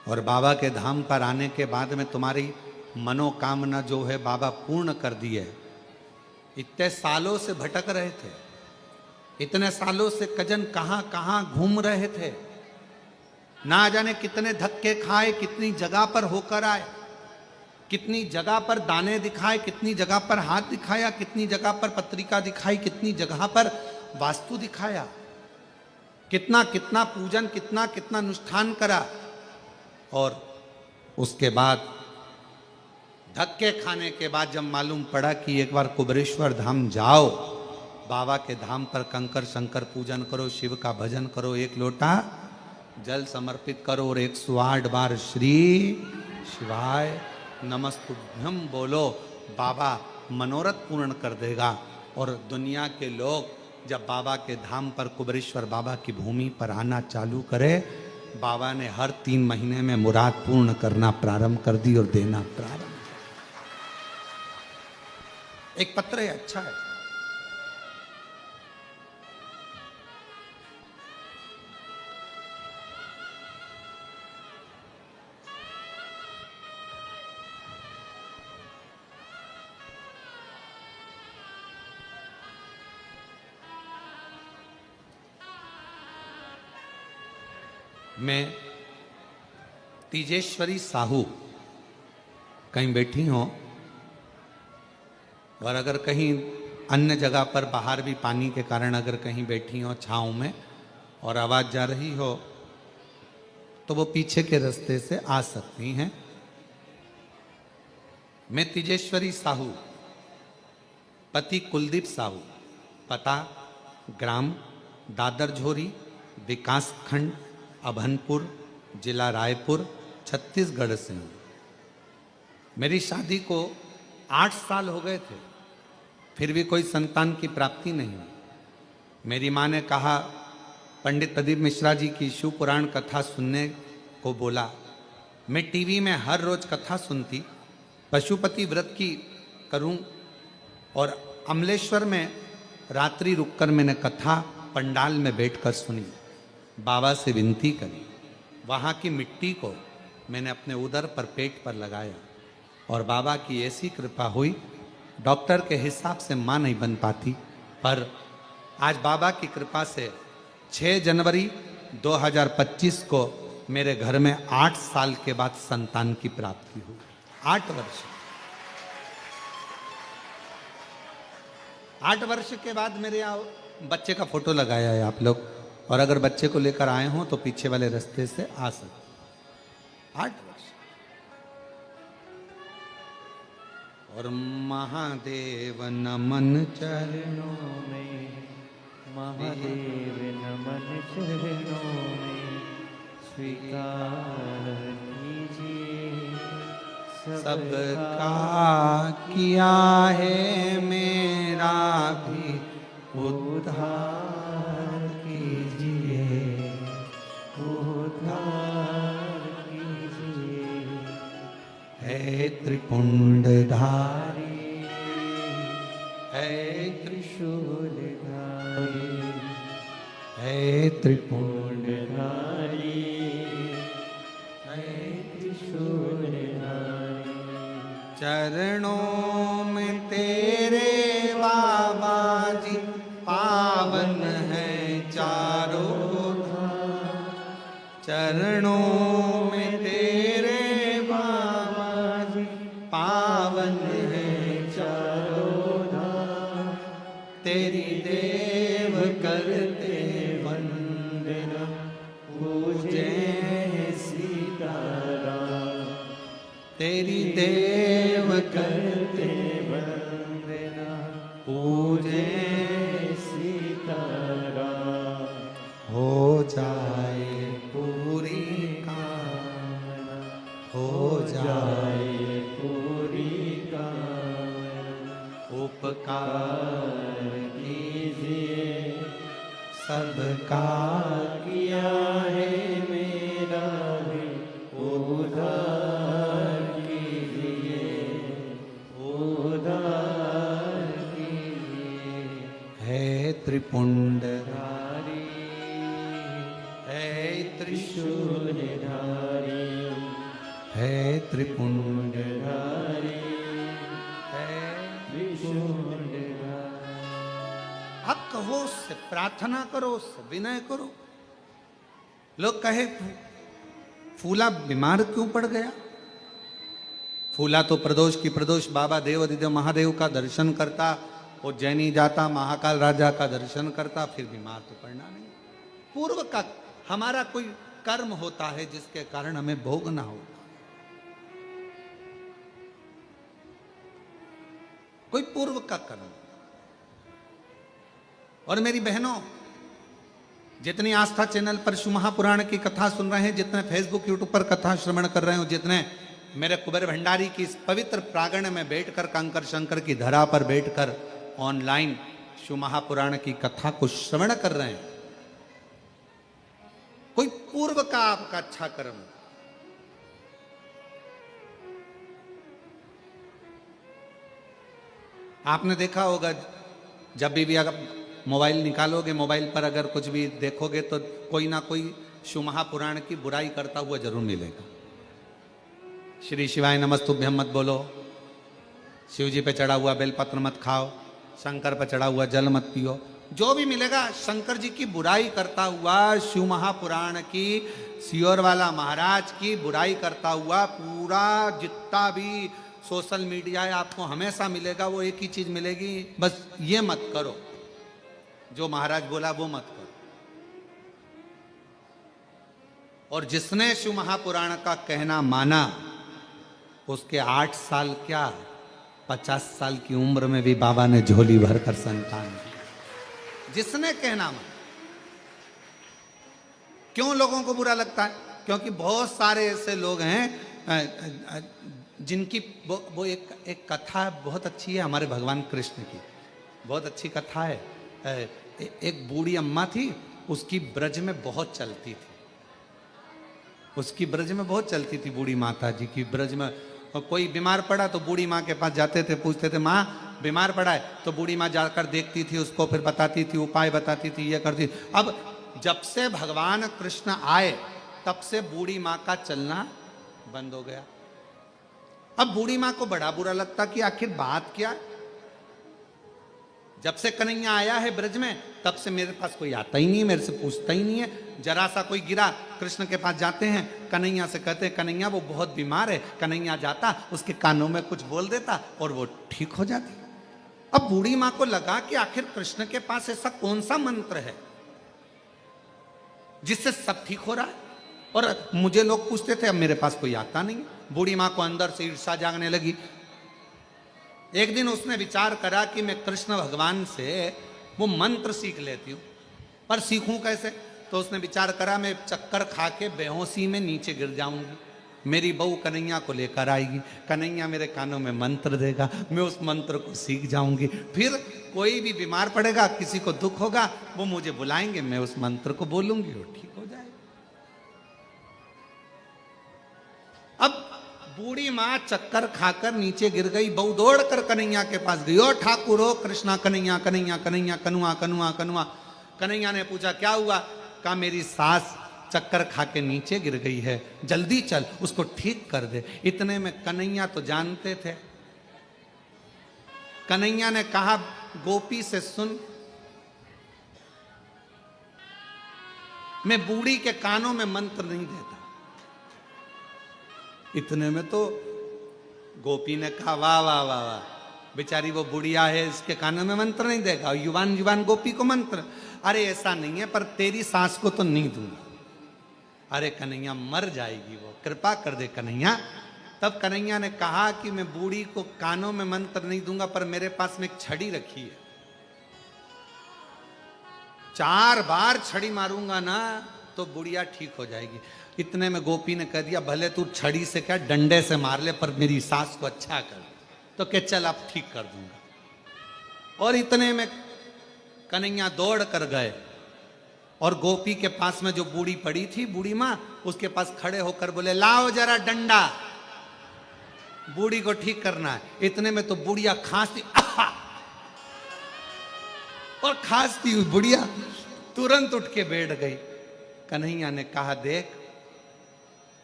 और बाबा के धाम पर आने के बाद में तुम्हारी मनोकामना जो है बाबा पूर्ण कर दी है, इतने सालों से भटक रहे थे, इतने सालों से कजन कहां कहां घूम रहे थे, ना जाने कितने धक्के खाए, कितनी जगह पर होकर आए, कितनी जगह पर दाने दिखाए, कितनी जगह पर हाथ दिखाया, कितनी जगह पर पत्रिका दिखाई, कितनी जगह पर वास्तु दिखाया, कितना कितना पूजन, कितना कितना अनुष्ठान करा, और उसके बाद धक्के खाने के बाद जब मालूम पड़ा कि एक बार कुबेरेश्वर धाम जाओ, बाबा के धाम पर कंकर शंकर पूजन करो, शिव का भजन करो, एक लोटा जल समर्पित करो और 108 बार श्री शिवाय नमस्तुभ्यम बोलो, बाबा मनोरथ पूर्ण कर देगा। और दुनिया के लोग जब बाबा के धाम पर, कुबेरेश्वर बाबा की भूमि पर आना चालू करे, बाबा ने हर 3 महीने में मुराद पूर्ण करना प्रारंभ कर दी और देना प्रारंभ। एक पत्र है, अच्छा है, मैं तीजेश्वरी साहू कहीं बैठी हो और अगर कहीं अन्य जगह पर बाहर भी पानी के कारण अगर कहीं बैठी हो छाँव में और आवाज़ जा रही हो तो वो पीछे के रास्ते से आ सकती हैं। मैं तीजेश्वरी साहू, पति कुलदीप साहू, पता ग्राम दादर झोरी, विकास खंड अभनपुर, जिला रायपुर, छत्तीसगढ़ से हूँ। मेरी शादी को 8 साल हो गए थे, फिर भी कोई संतान की प्राप्ति नहीं हुई। मेरी माँ ने कहा, पंडित प्रदीप मिश्रा जी की शिव पुराण कथा सुनने को बोला। मैं टीवी में हर रोज कथा सुनती, पशुपति व्रत की करूं और अमलेश्वर में रात्रि रुककर मैंने कथा पंडाल में बैठकर सुनी, बाबा से विनती करी, वहाँ की मिट्टी को मैंने अपने उदर पर पेट पर लगाया और बाबा की ऐसी कृपा हुई, डॉक्टर के हिसाब से माँ नहीं बन पाती, पर आज बाबा की कृपा से 6 जनवरी 2025 को मेरे घर में 8 साल के बाद संतान की प्राप्ति हुई। 8 वर्ष, 8 वर्ष के बाद मेरे यहाँ बच्चे का फोटो लगाया है आप लोग, और अगर बच्चे को लेकर आए हों तो पीछे वाले रास्ते से आ सकते। 8 वर्ष। और महादेव नमन चरणों में, महादेव नमन चरणों में, स्वीकार कीजिए सबका किया है, मेरा भी उद्धार कीजिए, उद्धार कीजिए। है त्रिपुंडधारी, है त्रिशूलधारी, है त्रिपुंडधारी, है त्रिशूलधारी। चरणों में तेरे बाबा जी पावन है चारों धाम, चरणों में तेरे बाबा जी पावन है चारों धाम, तेरी देव करते वंदना, पूजे सीताराम, तेरी देव करते वंदना, पूजे सीताराम। हो जाए पूरी कामना, हो जाए पूरी कामना। उपकार कीजिए सबका किया है, मेरा भी उद्धार कीजिए, उद्धार कीजिए। है त्रिपुंडधारी, धारी है त्रिशूलधारी, है त्रिपुंड, धारी है त्रिशूलधारी। हक हो उससे प्रार्थना करो, उससे विनय करो। लोग कहे फूला बीमार क्यों पड़ गया? फूला तो प्रदोष की प्रदोष बाबा देवाधिदेव महादेव का दर्शन करता, उज्जैनी जाता, महाकाल राजा का दर्शन करता, फिर बीमार तो पड़ना नहीं। पूर्व का हमारा कोई कर्म होता है जिसके कारण हमें भोगना होता, कोई पूर्व का कर्म। और मेरी बहनों, जितनी आस्था चैनल पर शिव महापुराण की कथा सुन रहे हैं, जितने फेसबुक यूट्यूब पर कथा श्रवण कर रहे हो, जितने मेरे कुबेर भंडारी की इस पवित्र प्रांगण में बैठकर, कंकर शंकर की धरा पर बैठकर ऑनलाइन शिव महापुराण की कथा को श्रवण कर रहे हैं, कोई पूर्व का आपका अच्छा कर्म। आपने देखा होगा, जब भी अगर मोबाइल निकालोगे, मोबाइल पर अगर कुछ भी देखोगे तो कोई ना कोई शिव महापुराण की बुराई करता हुआ जरूर मिलेगा। श्री शिवाय नमस्तुभ्यम मत बोलो, शिव जी पे चढ़ा हुआ बेलपत्र मत खाओ, शंकर पे चढ़ा हुआ जल मत पियो, जो भी मिलेगा शंकर जी की बुराई करता हुआ, शिव महापुराण की, सियोर वाला महाराज की बुराई करता हुआ पूरा जितना भी सोशल मीडिया है, आपको हमेशा मिलेगा। वो एक ही चीज मिलेगी, बस ये मत करो, जो महाराज बोला वो मत करो। और जिसने शिव महापुराण का कहना माना, उसके 8 साल क्या 50 साल की उम्र में भी बाबा ने झोली भरकर संतान दी। जिसने कहना माना। क्यों लोगों को बुरा लगता है? क्योंकि बहुत सारे ऐसे लोग हैं जिनकी वो एक कथा बहुत अच्छी है हमारे भगवान कृष्ण की, बहुत अच्छी कथा है। एक बूढ़ी अम्मा थी, उसकी ब्रज में बहुत चलती थी, उसकी ब्रज में बहुत चलती थी बूढ़ी माता जी की ब्रज में। और कोई बीमार पड़ा तो बूढ़ी माँ के पास जाते थे, पूछते थे माँ बीमार पड़ा है तो बूढ़ी माँ जाकर देखती थी उसको, फिर बताती थी, उपाय बताती थी, ये करती। अब जब से भगवान कृष्ण आए तब से बूढ़ी माँ का चलना बंद हो गया। अब बूढ़ी माँ को बड़ा बुरा लगता कि आखिर बात क्या है। जब से कन्हैया आया है ब्रज में तब से मेरे पास कोई आता ही नहीं है, मेरे से पूछता ही नहीं है। जरा सा कोई गिरा, कृष्ण के पास जाते हैं, कन्हैया से कहते हैं कन्हैया वो बहुत बीमार है। कन्हैया जाता, उसके कानों में कुछ बोल देता और वो ठीक हो जाती। अब बूढ़ी माँ को लगा कि आखिर कृष्ण के पास ऐसा कौन सा मंत्र है जिससे सब ठीक हो रहा है, और मुझे लोग पूछते थे, अब मेरे पास कोई आता नहीं। बूढ़ी माँ को अंदर से ईर्ष्या जागने लगी। एक दिन उसने विचार करा कि मैं कृष्ण भगवान से वो मंत्र सीख लेती हूँ, पर सीखूं कैसे। तो उसने विचार करा मैं चक्कर खा के बेहोशी में नीचे गिर जाऊंगी, मेरी बहू कन्हैया को लेकर आएगी, कन्हैया मेरे कानों में मंत्र देगा, मैं उस मंत्र को सीख जाऊंगी, फिर कोई भी बीमार पड़ेगा, किसी को दुख होगा, वो मुझे बुलाएंगे, मैं उस मंत्र को बोलूंगी, वो ठीक हो जाएगा। अब बूढ़ी माँ चक्कर खाकर नीचे गिर गई, बहू दौड़कर कन्हैया के पास गई, ओ ठाकुर हो कृष्णा, कन्हैया कन्हैया कन्हैया, कनुआ कनुआ कनुआ। कन्हैया ने पूछा क्या हुआ? कहा मेरी सास चक्कर खा के नीचे गिर गई है, जल्दी चल उसको ठीक कर दे। इतने में कन्हैया तो जानते थे। कन्हैया ने कहा गोपी से सुन, मैं बूढ़ी के कानों में मंत्र नहीं देता। इतने में तो गोपी ने कहा वाह वाह वाह वाह, बेचारी वो बुढ़िया है, इसके कानों में मंत्र नहीं देगा, युवान युवान गोपी को मंत्र। अरे ऐसा नहीं है, पर तेरी सांस को तो नहीं दूंगा। अरे कन्हैया मर जाएगी वो, कृपा कर दे कन्हैया। तब कन्हैया ने कहा कि मैं बूढ़ी को कानों में मंत्र नहीं दूंगा, पर मेरे पास में एक छड़ी रखी है, 4 बार छड़ी मारूंगा ना तो बुढ़िया ठीक हो जाएगी। इतने में गोपी ने कह दिया भले तू छड़ी से क्या डंडे से मार ले, पर मेरी सास को अच्छा कर। तो क्या चल अब ठीक कर दूंगा। और इतने में कन्हैया दौड़ कर गए और गोपी के पास में जो बूढ़ी पड़ी थी, बूढ़ी माँ, उसके पास खड़े होकर बोले लाओ जरा डंडा, बूढ़ी को ठीक करना है। इतने में तो बुढ़िया खांसती, और खांसती हुई बुढ़िया तुरंत उठ के बैठ गई। कन्हैया ने कहा देख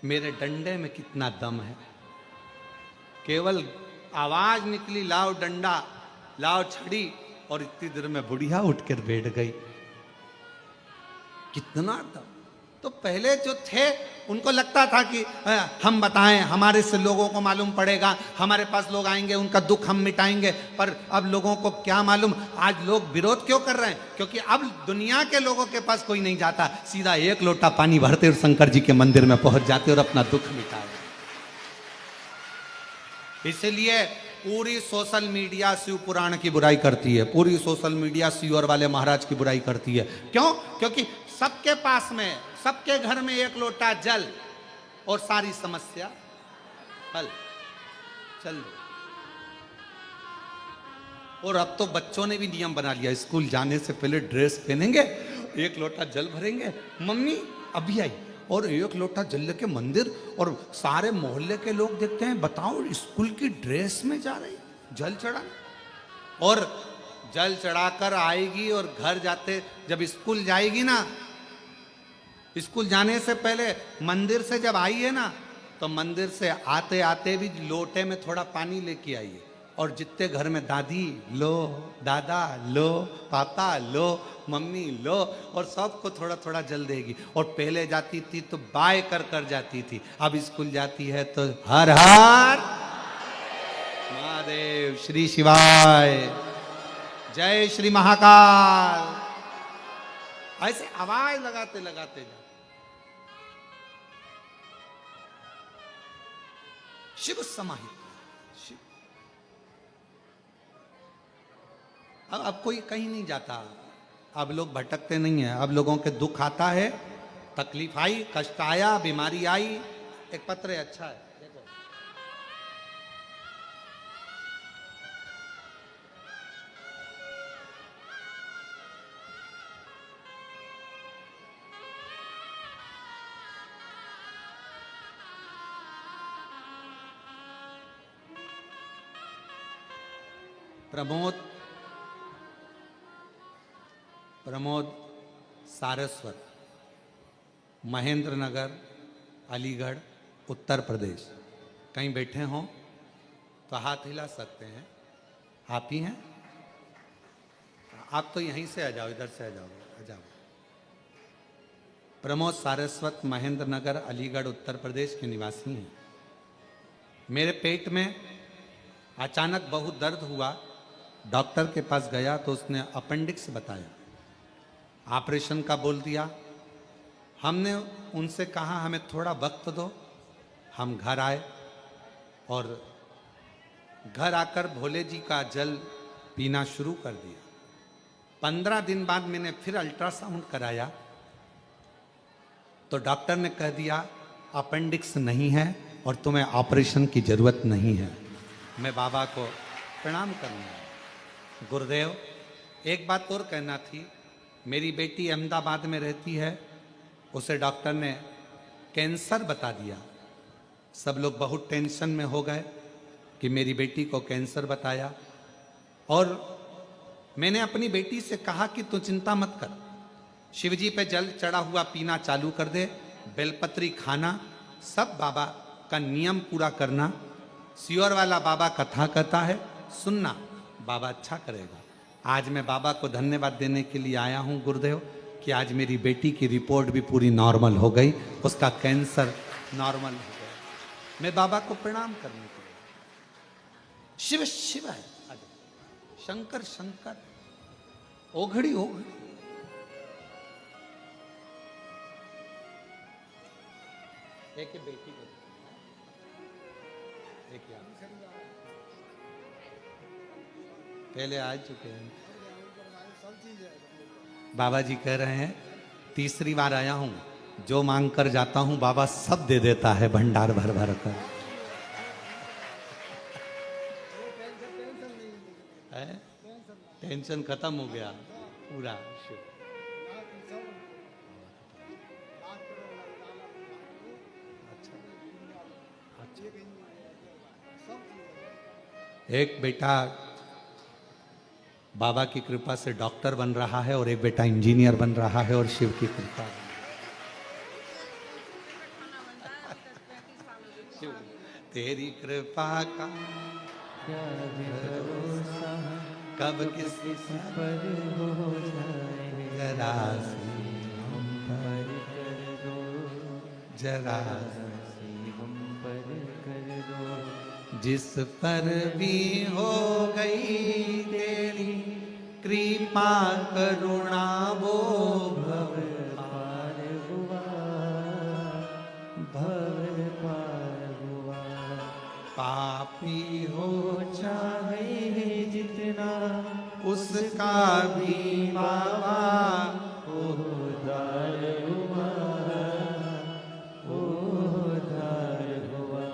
मेरे डंडे में कितना दम है, केवल आवाज निकली लाओ डंडा लाओ छड़ी, और इतनी देर में बुढ़िया उठकर बैठ गई। कितना दम। तो पहले जो थे उनको लगता था कि हम बताएं, हमारे से लोगों को मालूम पड़ेगा, हमारे पास लोग आएंगे, उनका दुख हम मिटाएंगे। पर अब लोगों को क्या मालूम, आज लोग विरोध क्यों कर रहे हैं? क्योंकि अब दुनिया के लोगों के पास कोई नहीं जाता, सीधा एक लोटा पानी भरते और शंकर जी के मंदिर में पहुंच जाते और अपना दुख मिटाए। इसलिए पूरी सोशल मीडिया शिव पुराण की बुराई करती है, पूरी सोशल मीडिया शिवर वाले महाराज की बुराई करती है। क्यों? क्योंकि सबके पास में, सबके घर में एक लोटा जल और सारी समस्या हल। चल, और अब तो बच्चों ने भी नियम बना लिया, स्कूल जाने से पहले ड्रेस पहनेंगे, एक लोटा जल भरेंगे, मम्मी अभी आई, और एक लोटा जल लेके मंदिर, और सारे मोहल्ले के लोग देखते हैं, बताओ स्कूल की ड्रेस में जा रही जल चढ़ाने। और जल चढ़ाकर आएगी और घर जाते, जब स्कूल जाएगी ना, स्कूल जाने से पहले मंदिर से जब आई है ना, तो मंदिर से आते आते भी लोटे में थोड़ा पानी लेके आइए, और जितने घर में दादी लो, दादा लो, पापा लो, मम्मी लो, और सबको थोड़ा थोड़ा जल देगी। और पहले जाती थी तो बाय कर कर जाती थी, अब स्कूल जाती है तो हर हर महादेव, श्री शिवाय, जय श्री महाकाल, ऐसे आवाज लगाते लगाते जा। शिव समाहित शिव। अब कोई कहीं नहीं जाता, अब लोग भटकते नहीं है, अब लोगों के दुख आता है, तकलीफ आई, कष्ट आया, बीमारी आई। एक पत्र है, अच्छा है, देखो। प्रमोद सारस्वत, महेंद्र नगर, अलीगढ़, उत्तर प्रदेश। कहीं बैठे हों तो हाथ हिला सकते हैं। आप ही हैं? आप तो यहीं से आ जाओ, इधर से आ जाओ, आ जाओ। प्रमोद सारस्वत, महेंद्र नगर, अलीगढ़, उत्तर प्रदेश के निवासी हैं। मेरे पेट में अचानक बहुत दर्द हुआ। डॉक्टर के पास गया तो उसने अपेंडिक्स बताया, ऑपरेशन का बोल दिया। हमने उनसे कहा हमें थोड़ा वक्त दो। हम घर आए और घर आकर भोले जी का जल पीना शुरू कर दिया। 15 दिन बाद मैंने फिर अल्ट्रासाउंड कराया तो डॉक्टर ने कह दिया अपेंडिक्स नहीं है और तुम्हें ऑपरेशन की जरूरत नहीं है। मैं बाबा को प्रणाम करना। गुरुदेव, एक बात और कहना थी। मेरी बेटी अहमदाबाद में रहती है, उसे डॉक्टर ने कैंसर बता दिया। सब लोग बहुत टेंशन में हो गए कि मेरी बेटी को कैंसर बताया। और मैंने अपनी बेटी से कहा कि तू चिंता मत कर, शिवजी पे जल चढ़ा हुआ पीना चालू कर दे, बेलपत्री खाना, सब बाबा का नियम पूरा करना। सियोर वाला बाबा कथा कहता है, सुनना, बाबा अच्छा करेगा। आज मैं बाबा को धन्यवाद देने के लिए आया हूं गुरुदेव कि आज मेरी बेटी की रिपोर्ट भी पूरी नॉर्मल हो गई, उसका कैंसर नॉर्मल हो गया। मैं बाबा को प्रणाम करने के लिए। शिव शिव है, शंकर शंकर, ओघड़ी ओघड़ी। एक बेटी को देखिए, पहले आ चुके हैं। बाबा जी कह रहे हैं तीसरी बार आया हूं, जो मांग कर जाता हूं बाबा सब दे देता है भंडार भर भर कर। टेंशन खत्म हो गया पूरा। एक बेटा बाबा की कृपा से डॉक्टर बन रहा है और एक बेटा इंजीनियर बन रहा है, और शिव की कृपा। तेरी कृपा का क्या भरोसा, कब किसी पर हो जाए, जरा हम पर कर दो, जरा हम पर कर दो। जिस पर भी हो गई तेरी कृपा करुणा वो भव पार हुआ, भव पार हुआ। पापी हो चाहे जितना उसका भी बाबा उद्धार हुआ, उद्धार हुआ।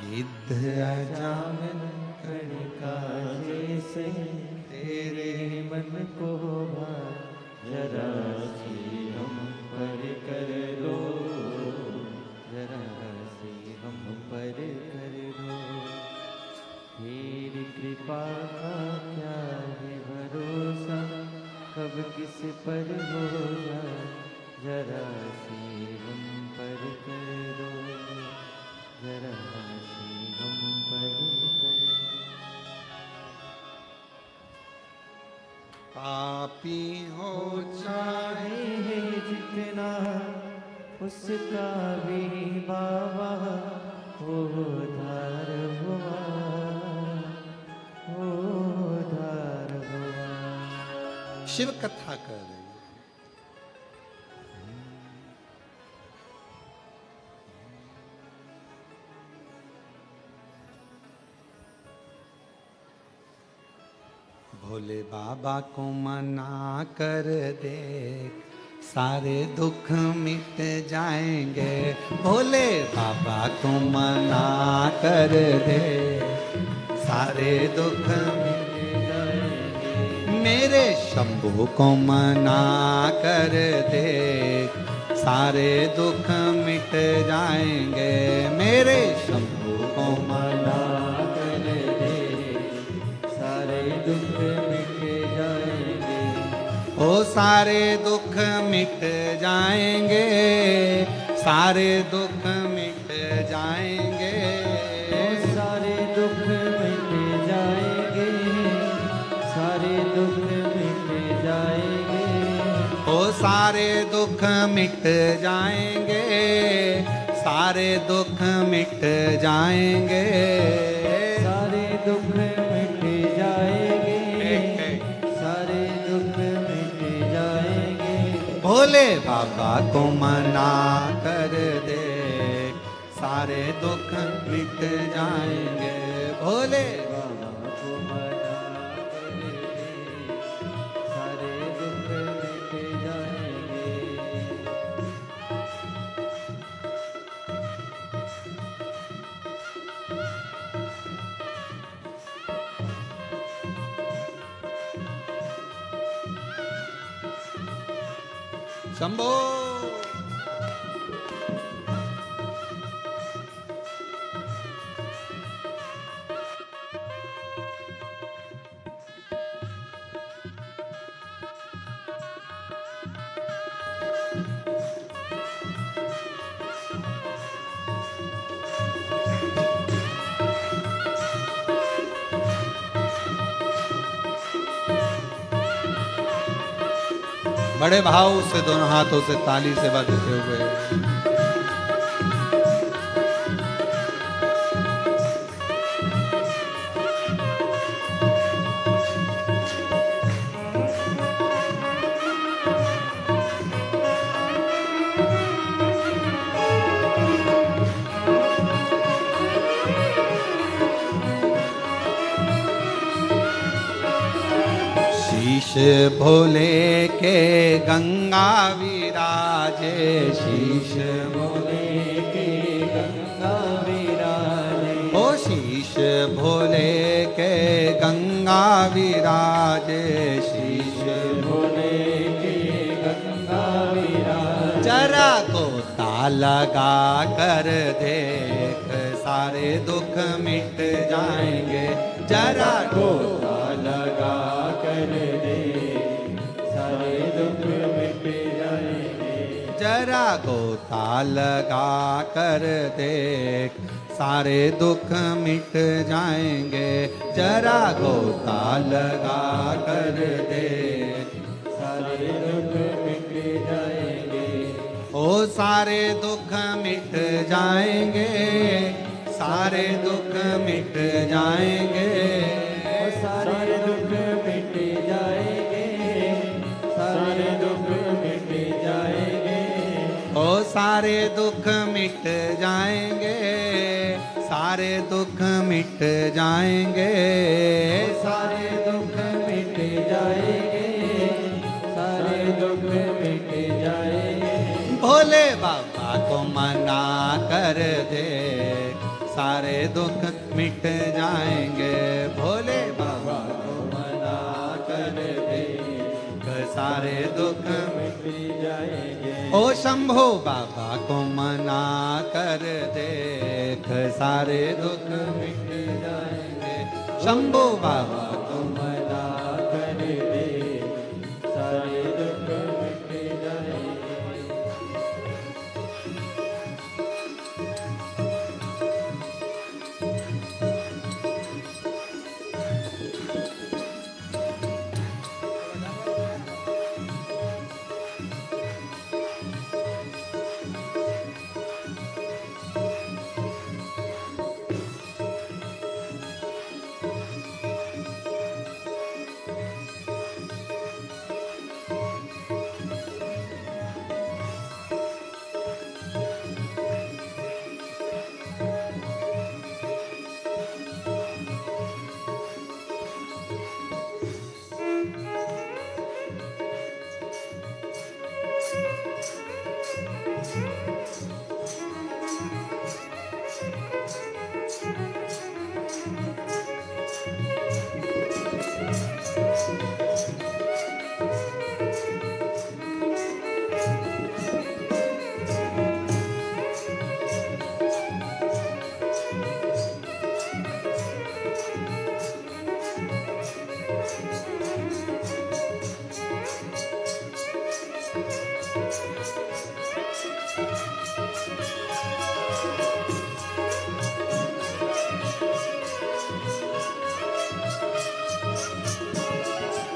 गिद्ध अजामिन कणिका जैसे तेरे मन को भा, जरा सी हम पर कर दो, जरा सी हम पर कर दो। तेरी कृपा का क्या है भरोसा, कब किस पर हो जाए, जरा सी हम पर कर दो, जरा सी हम पर कर दो। पापी हो चाहे चाहे जितना उसका भी बाबा उद्धार हुआ, उद्धार हुआ। शिव कथा कर रही है। भोले बाबा को मना कर दे, सारे दुख मिट जाएंगे। भोले बाबा को मना कर दे, सारे दुख मिट जाएंगे। मेरे शंभू को मना कर दे, सारे दुख मिट जाएंगे। मेरे शंभू को मना कर दे, सारे दुख मिट जाएंगे, ओ सारे दुख मिट जाएंगे, सारे दुख मिट जाएंगे, सारे दुख मिट जाएंगे, सारे दुख मिट जाएंगे, ओ सारे दुख मिट जाएंगे, सारे दुख मिट जाएंगे, सारे दुख मिट जाएंगे, सारे दुख मिट जाएंगे। भोले बाबा को मना कर दे, सारे दुख मिट जाएंगे, भोले बाबा को मना कर दे, सारे दुख मिट जाएंगे। शंभो। बड़े भाव से दोनों हाथों से ताली से बजते हुए शीश भोले के गंगा विराजे, शीश भोले के गंगा विराजे, ओ शीश भोले के गंगा विराजे, शीश भोले के गंगा विराजे। जरा गोता लगा कर देख, सारे दुख मिट जाएंगे, जरा गोता लगा कर दे, सारे दुख मिट जाएंगे। जरा गोता लगा कर देख, सारे दुख मिट जाएंगे, जरा गोता लगा कर देख, सारे दुख मिट जाएंगे। ओ सारे दुख मिट जाएंगे, सारे दुख मिट जाएंगे, सारे दुख मिट जाएंगे, सारे दुख मिट जाएंगे। ओ सारे दुख मिट जाएंगे, सारे दुख मिट जाएंगे, सारे दुख मिट जाएंगे, सारे दुख मिट जाएंगे। भोले बाबा को मना कर दे, सारे दुख मिट जाएंगे, भोले बाबा को मना कर दे, सारे दुख मिट जाएंगे। ओ शंभो बाबा को मना कर देख, सारे दुख मिट जाएंगे, शंभो बाबा को मना कर दे, सारे दुख मिट जाएंगे।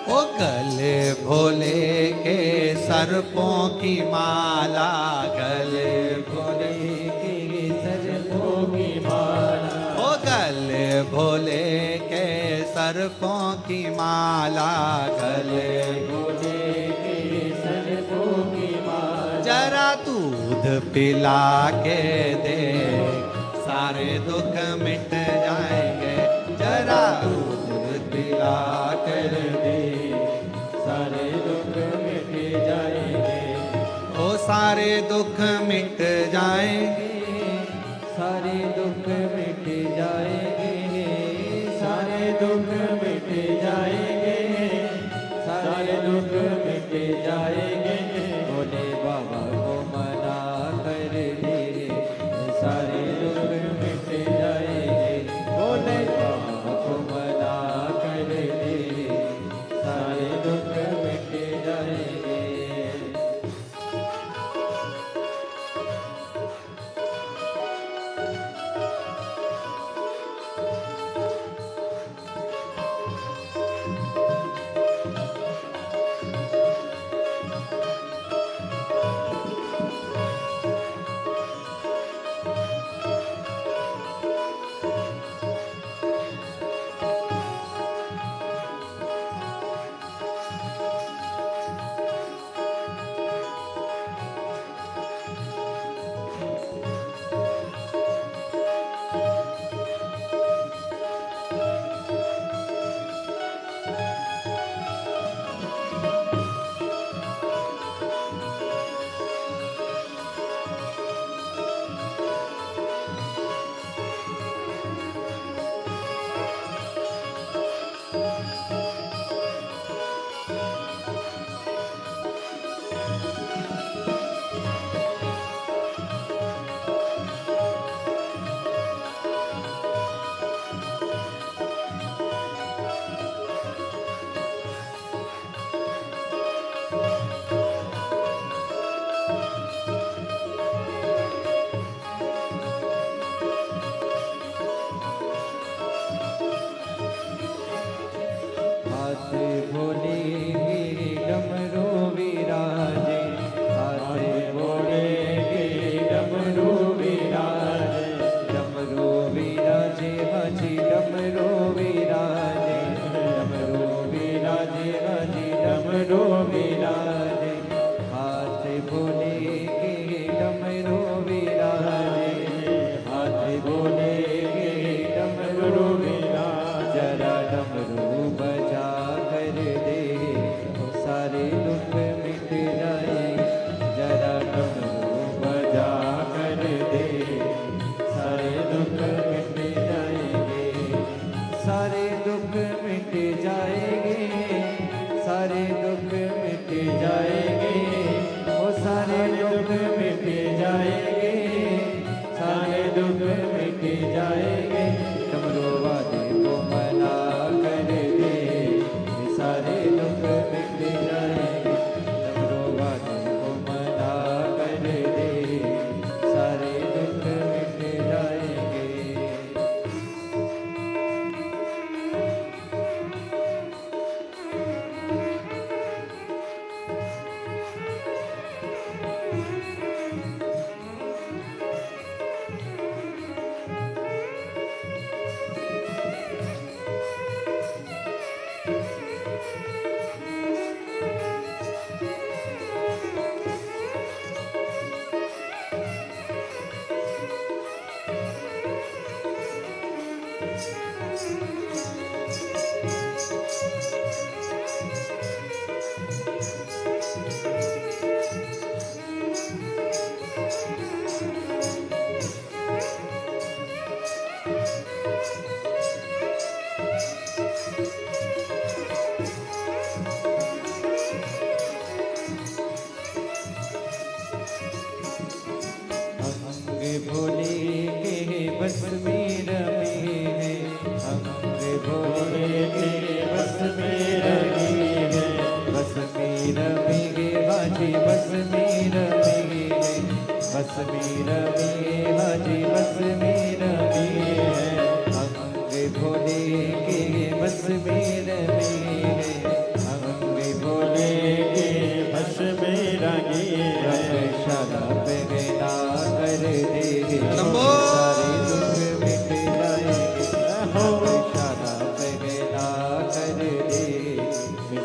ओ गले भोले के सर्पों की माला, गले भोले के सर्पों की माला, ओ गले भोले के सर्पों की माला, गले भोले के सर्पों की माला। जरा दूध पिला के दे, सारे दुख मिट जाएंगे। जरा दूध पिला कर दे, सारे दुख मिट जाएंगे। ओ सारे दुख मिट जाएंगे। सारे दुख मिट जाएंगे। सारे दुख मिट जाएंगे। सारे दुख मिट जाएंगे। भोले बाबा को मना कर दे, सारे दुख मिट जाएंगे। भोले बाबा को मना कर दे, सारे दुख मिट जाएंगे। हाथ भोले के डमरू विराजे, हाथ भोले के डमरू विराजे। डमरू विराजे हाजी डमरू विराजे, डमरू विराजे हाजी डमरू विराजे। हाथ भोले के डमरू विराजे, हाथ भोले के डमरू विराजे। जरा डमरू बजा कर दे, वो सारे दुख मिट जाए। जरा डमरू बजा कर दे, सारे दुख मिट जाएंगे। सारे दुख मिट जाएंगे। सारे दुख मिट जाएंगे। वो सारे दुख मिट जाएंगे। सारे दुख मिट जाएंगे। डमरू वादे को मना कर दे, सारे दुख मिट जाएंगे। डमरू वादे को मना कर दे, सारे दुख मिट जाएंगे।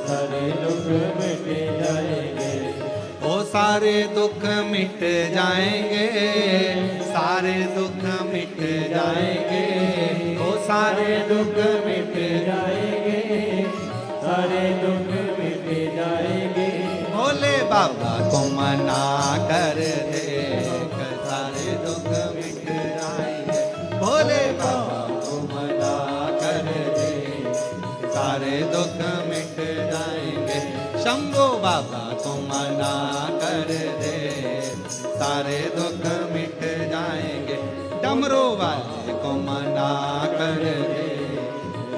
सारे दुख मिट जाएंगे, ओ सारे दुख मिट जाएंगे, सारे दुख मिट जाएंगे, ओ सारे दुख मिट जाएंगे, सारे दुख मिट जाएंगे। भोले बाबा को मना कर दे, सारे दुख मिट जाएंगे। भोले बाबा को मना कर दे, सारे दुख मिट जाएंगे। शंभो बाबा को मना कर दे, सारे दुख मिट जाएंगे। डमरू वाले को मना कर दे,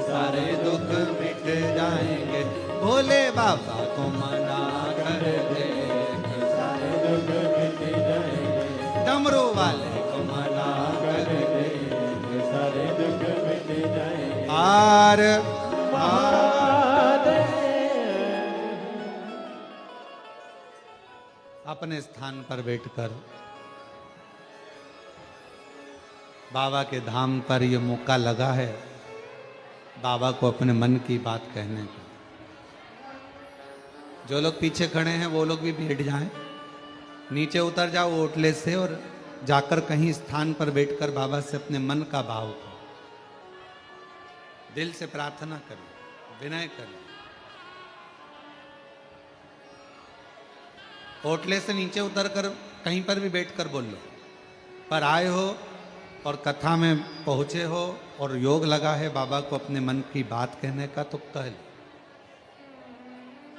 सारे दुख मिट जाएंगे। भोले बाबा को मना कर दे, सारे दुख मिट जाएंगे। डमरू वाले को मना कर दे, सारे दुख मिट जाएंगे। आर अपने स्थान पर बैठकर बाबा के धाम पर ये मौका लगा है बाबा को अपने मन की बात कहने का। जो लोग पीछे खड़े हैं वो लोग भी बैठ जाएं, नीचे उतर जाओ ओटले से और जाकर कहीं स्थान पर बैठकर बाबा से अपने मन का भाव करो, दिल से प्रार्थना करो, विनय करो। ओटले से नीचे उतरकर कहीं पर भी बैठकर बोल लो, पर आए हो और कथा में पहुंचे हो और योग लगा है बाबा को अपने मन की बात कहने का, तो कह लो।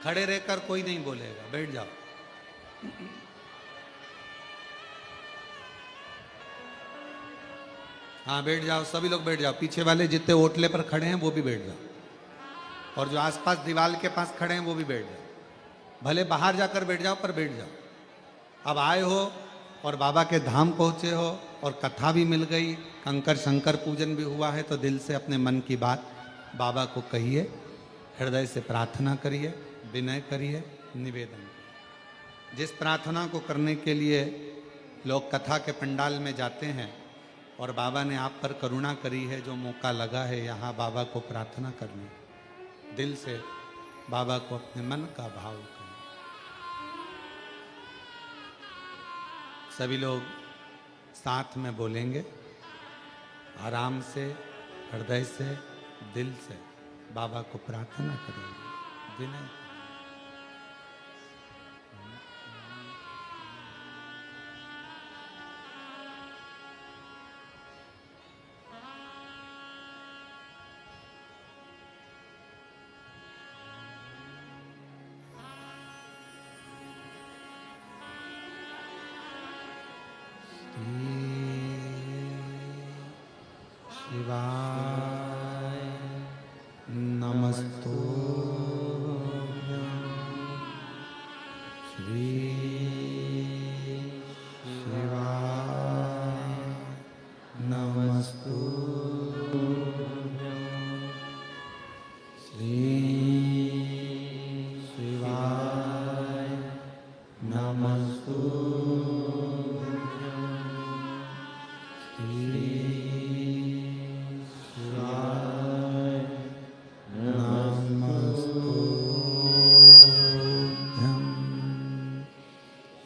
खड़े रहकर कोई नहीं बोलेगा, बैठ जाओ। हाँ बैठ जाओ, सभी लोग बैठ जाओ। पीछे वाले जितने ओटले पर खड़े हैं वो भी बैठ जाओ, और जो आसपास दीवार के पास खड़े हैं वो भी बैठ जाओ। भले बाहर जाकर बैठ जाओ पर बैठ जाओ। अब आए हो और बाबा के धाम पहुंचे हो और कथा भी मिल गई, कंकर शंकर पूजन भी हुआ है, तो दिल से अपने मन की बात बाबा को कहिए, हृदय से प्रार्थना करिए, विनय करिए, निवेदन। जिस प्रार्थना को करने के लिए लोग कथा के पंडाल में जाते हैं और बाबा ने आप पर करुणा करी है, जो मौका लगा है यहाँ बाबा को प्रार्थना करने, दिल से बाबा को अपने मन का भाव करें। सभी लोग साथ में बोलेंगे, आराम से, हृदय से, दिल से बाबा को प्रार्थना करेंगे, विनय। शिवाय नमस्तु श्री शिवाय नमस्तु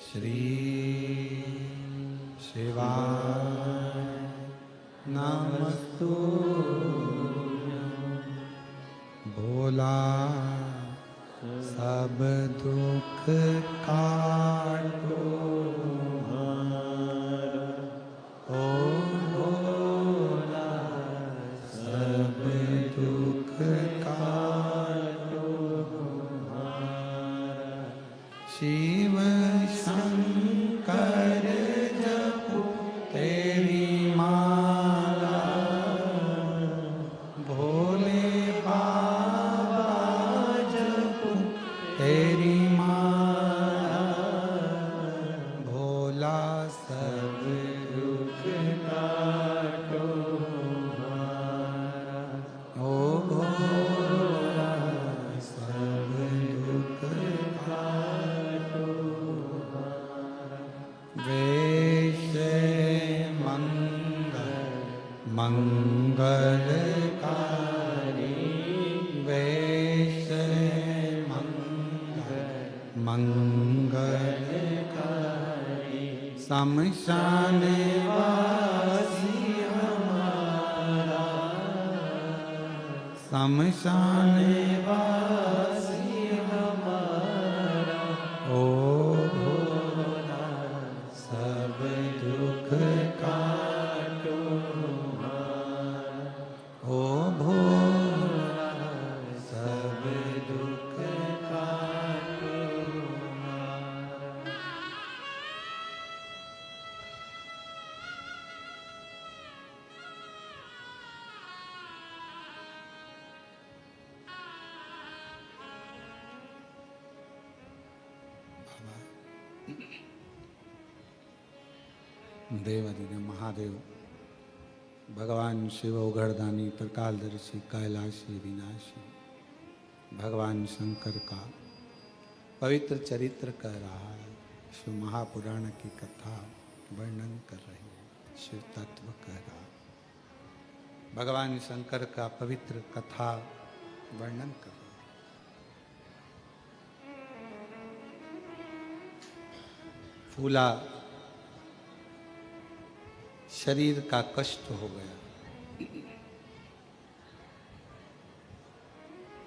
श्री शिवाय नमस्तु भोला सब दुख काटो ओ भोला सब दुख काटो शिव शंकर जपो तेरी माला भोले बाबा जपो तेरी माला भोला सब दुख काटो ओ भोला सब दुख काटो शमशान वासी हमारा, शमशान वासी हमारा, ओ भोला सब दुख काटो हमारा, ओ भोला सब दुख काटो हमारा। देवादिदेव महादेव भगवान शिव उघड़दानी प्रकालदर्शी कैलाशी विनाशी भगवान शंकर का पवित्र चरित्र कह रहा है। शिव महापुराण की कथा वर्णन कर रही है, शिव तत्व कह रहा है। भगवान शंकर का पवित्र कथा वर्णन कर रहा है। फूला शरीर का कष्ट हो गया,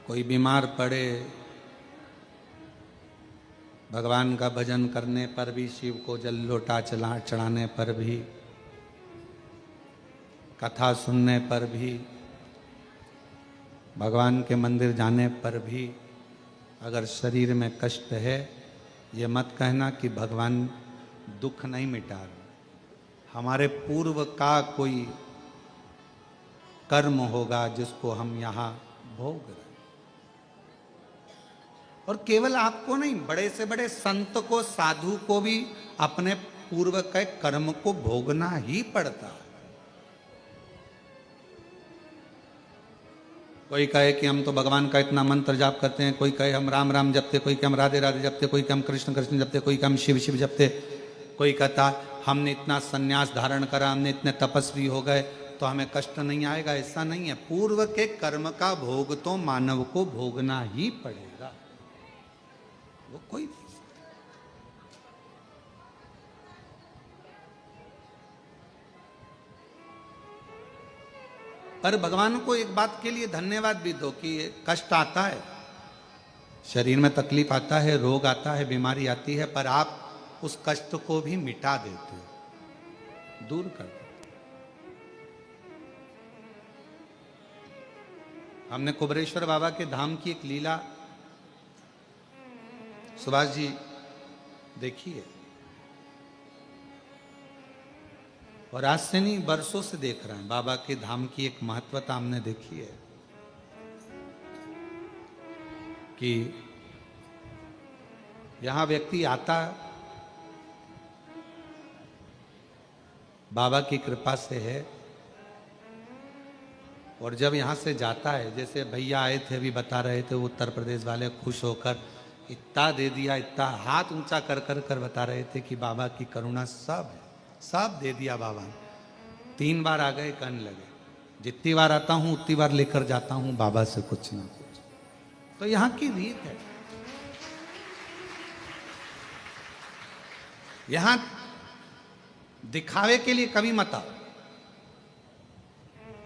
कोई बीमार पड़े, भगवान का भजन करने पर भी, शिव को जल लोटा चढ़ाने पर भी, कथा सुनने पर भी, भगवान के मंदिर जाने पर भी अगर शरीर में कष्ट है, ये मत कहना कि भगवान दुख नहीं मिटा रहे। हमारे पूर्व का कोई कर्म होगा जिसको हम यहाँ भोग रहे। और केवल आपको नहीं, बड़े से बड़े संत को, साधु को भी अपने पूर्व के कर्म को भोगना ही पड़ता है। कोई कहे कि हम तो भगवान का इतना मंत्र जाप करते हैं, कोई कहे हम राम राम जपते, कोई कहे हम राधे राधे जपते, कोई कहे हम कृष्ण कृष्ण जपते, कोई कहे हम शिव शिव जपते, कोई कहता हमने इतना सन्यास धारण करा, हमने इतने तपस्वी हो गए तो हमें कष्ट नहीं आएगा। ऐसा नहीं है। पूर्व के कर्म का भोग तो मानव को भोगना ही पड़ेगा, वो कोई नहीं। पर भगवान को एक बात के लिए धन्यवाद भी दो कि कष्ट आता है, शरीर में तकलीफ आता है, रोग आता है, बीमारी आती है, पर आप उस कष्ट को भी मिटा देते हो, दूर कर देते। हमने कुबरेश्वर बाबा के धाम की एक लीला सुभाष जी देखी है, और आज से नहीं बरसों से देख रहे हैं। बाबा के धाम की एक महत्वता हमने देखी है कि यहां व्यक्ति आता बाबा की कृपा से है, और जब यहां से जाता है, जैसे भैया आए थे अभी बता रहे थे, वो उत्तर प्रदेश वाले खुश होकर इतना दे दिया, इतना हाथ ऊंचा कर कर कर बता रहे थे कि बाबा की करुणा सब है, सब दे दिया बाबा ने। 3 बार आ गए, कहने लगे जितनी बार आता हूं उतनी बार लेकर जाता हूं बाबा से कुछ ना कुछ। तो यहां की रीत है, यहां दिखावे के लिए कभी मत आओ।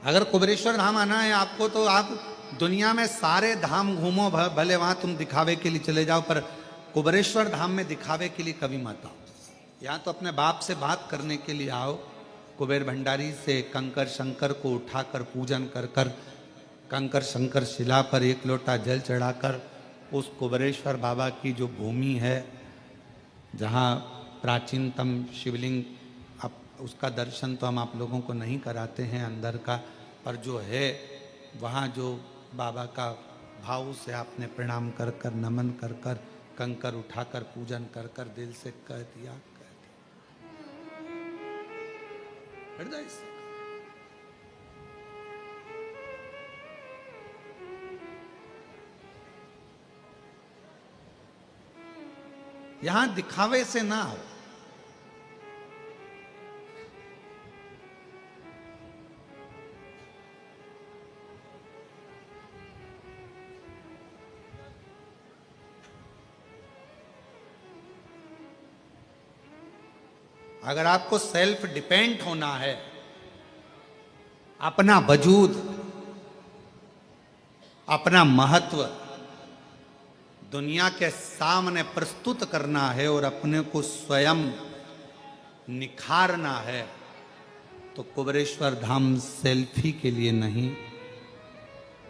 अगर कुबरेश्वर धाम आना है आपको तो आप दुनिया में सारे धाम घूमो, भले वहां तुम दिखावे के लिए चले जाओ, पर कुबरेश्वर धाम में दिखावे के लिए कभी मत आओ। यहाँ तो अपने बाप से बात करने के लिए आओ। कुबेर भंडारी से कंकर शंकर को उठाकर पूजन कर कर, कंकर शंकर शिला पर एक लोटा जल चढ़ाकर, उस कुबरेश्वर बाबा की जो भूमि है जहाँ प्राचीनतम शिवलिंग, अब उसका दर्शन तो हम आप लोगों को नहीं कराते हैं अंदर का, पर जो है वहाँ जो बाबा का भाव से आपने प्रणाम कर कर, नमन कर कर, कंकर उठाकर पूजन कर कर दिल से कह दिया, हृदय से। यहां दिखावे से ना हो। अगर आपको सेल्फ डिपेंड होना है, अपना वजूद, अपना महत्व दुनिया के सामने प्रस्तुत करना है और अपने को स्वयं निखारना है, तो कुबेरेश्वर धाम सेल्फी के लिए नहीं,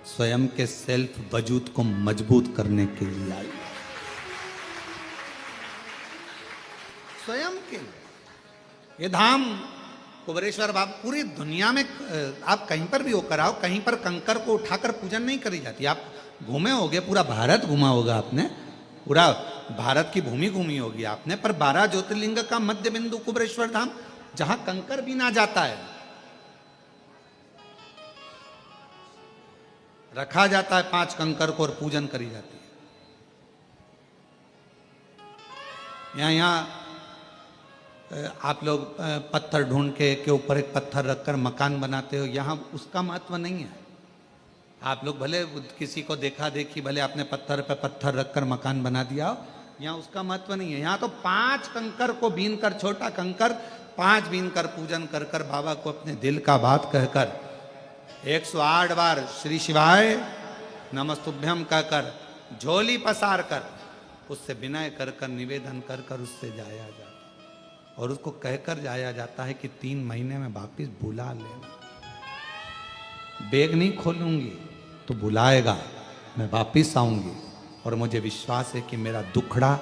स्वयं के सेल्फ वजूद को मजबूत करने के लिए आई। स्वयं के लिए ये धाम कुबेरेश्वर बाबा, पूरी दुनिया में आप कहीं पर भी होकर आओ, कहीं पर कंकर को उठाकर पूजन नहीं करी जाती। आप घूमे होगे, पूरा भारत घूमा होगा आपने, पूरा भारत की भूमि घूमी होगी आपने, पर 12 ज्योतिर्लिंग का मध्य बिंदु कुबेरेश्वर धाम, जहां कंकर भी ना जाता है, रखा जाता है 5 कंकर को और पूजन करी जाती है। यहाँ आप लोग पत्थर ढूंढ के ऊपर एक पत्थर रखकर मकान बनाते हो, यहाँ उसका महत्व नहीं है। आप लोग भले किसी को देखा देखी, भले आपने पत्थर पे पत्थर रखकर मकान बना दिया हो, यहाँ उसका महत्व नहीं है। यहाँ तो 5 कंकर को बीन कर, छोटा कंकर 5 बीन कर पूजन कर कर बाबा को अपने दिल का बात कहकर 108 बार श्री शिवाय नमस्तुभ्यम कहकर झोली पसार कर उससे विनय कर कर निवेदन कर कर उससे जाया जाता, और उसको कहकर जाया जाता है कि 3 महीने में वापिस बुला लेना। बैग नहीं खोलूंगी तो बुलाएगा, मैं वापिस आऊंगी, और मुझे विश्वास है कि मेरा दुखड़ा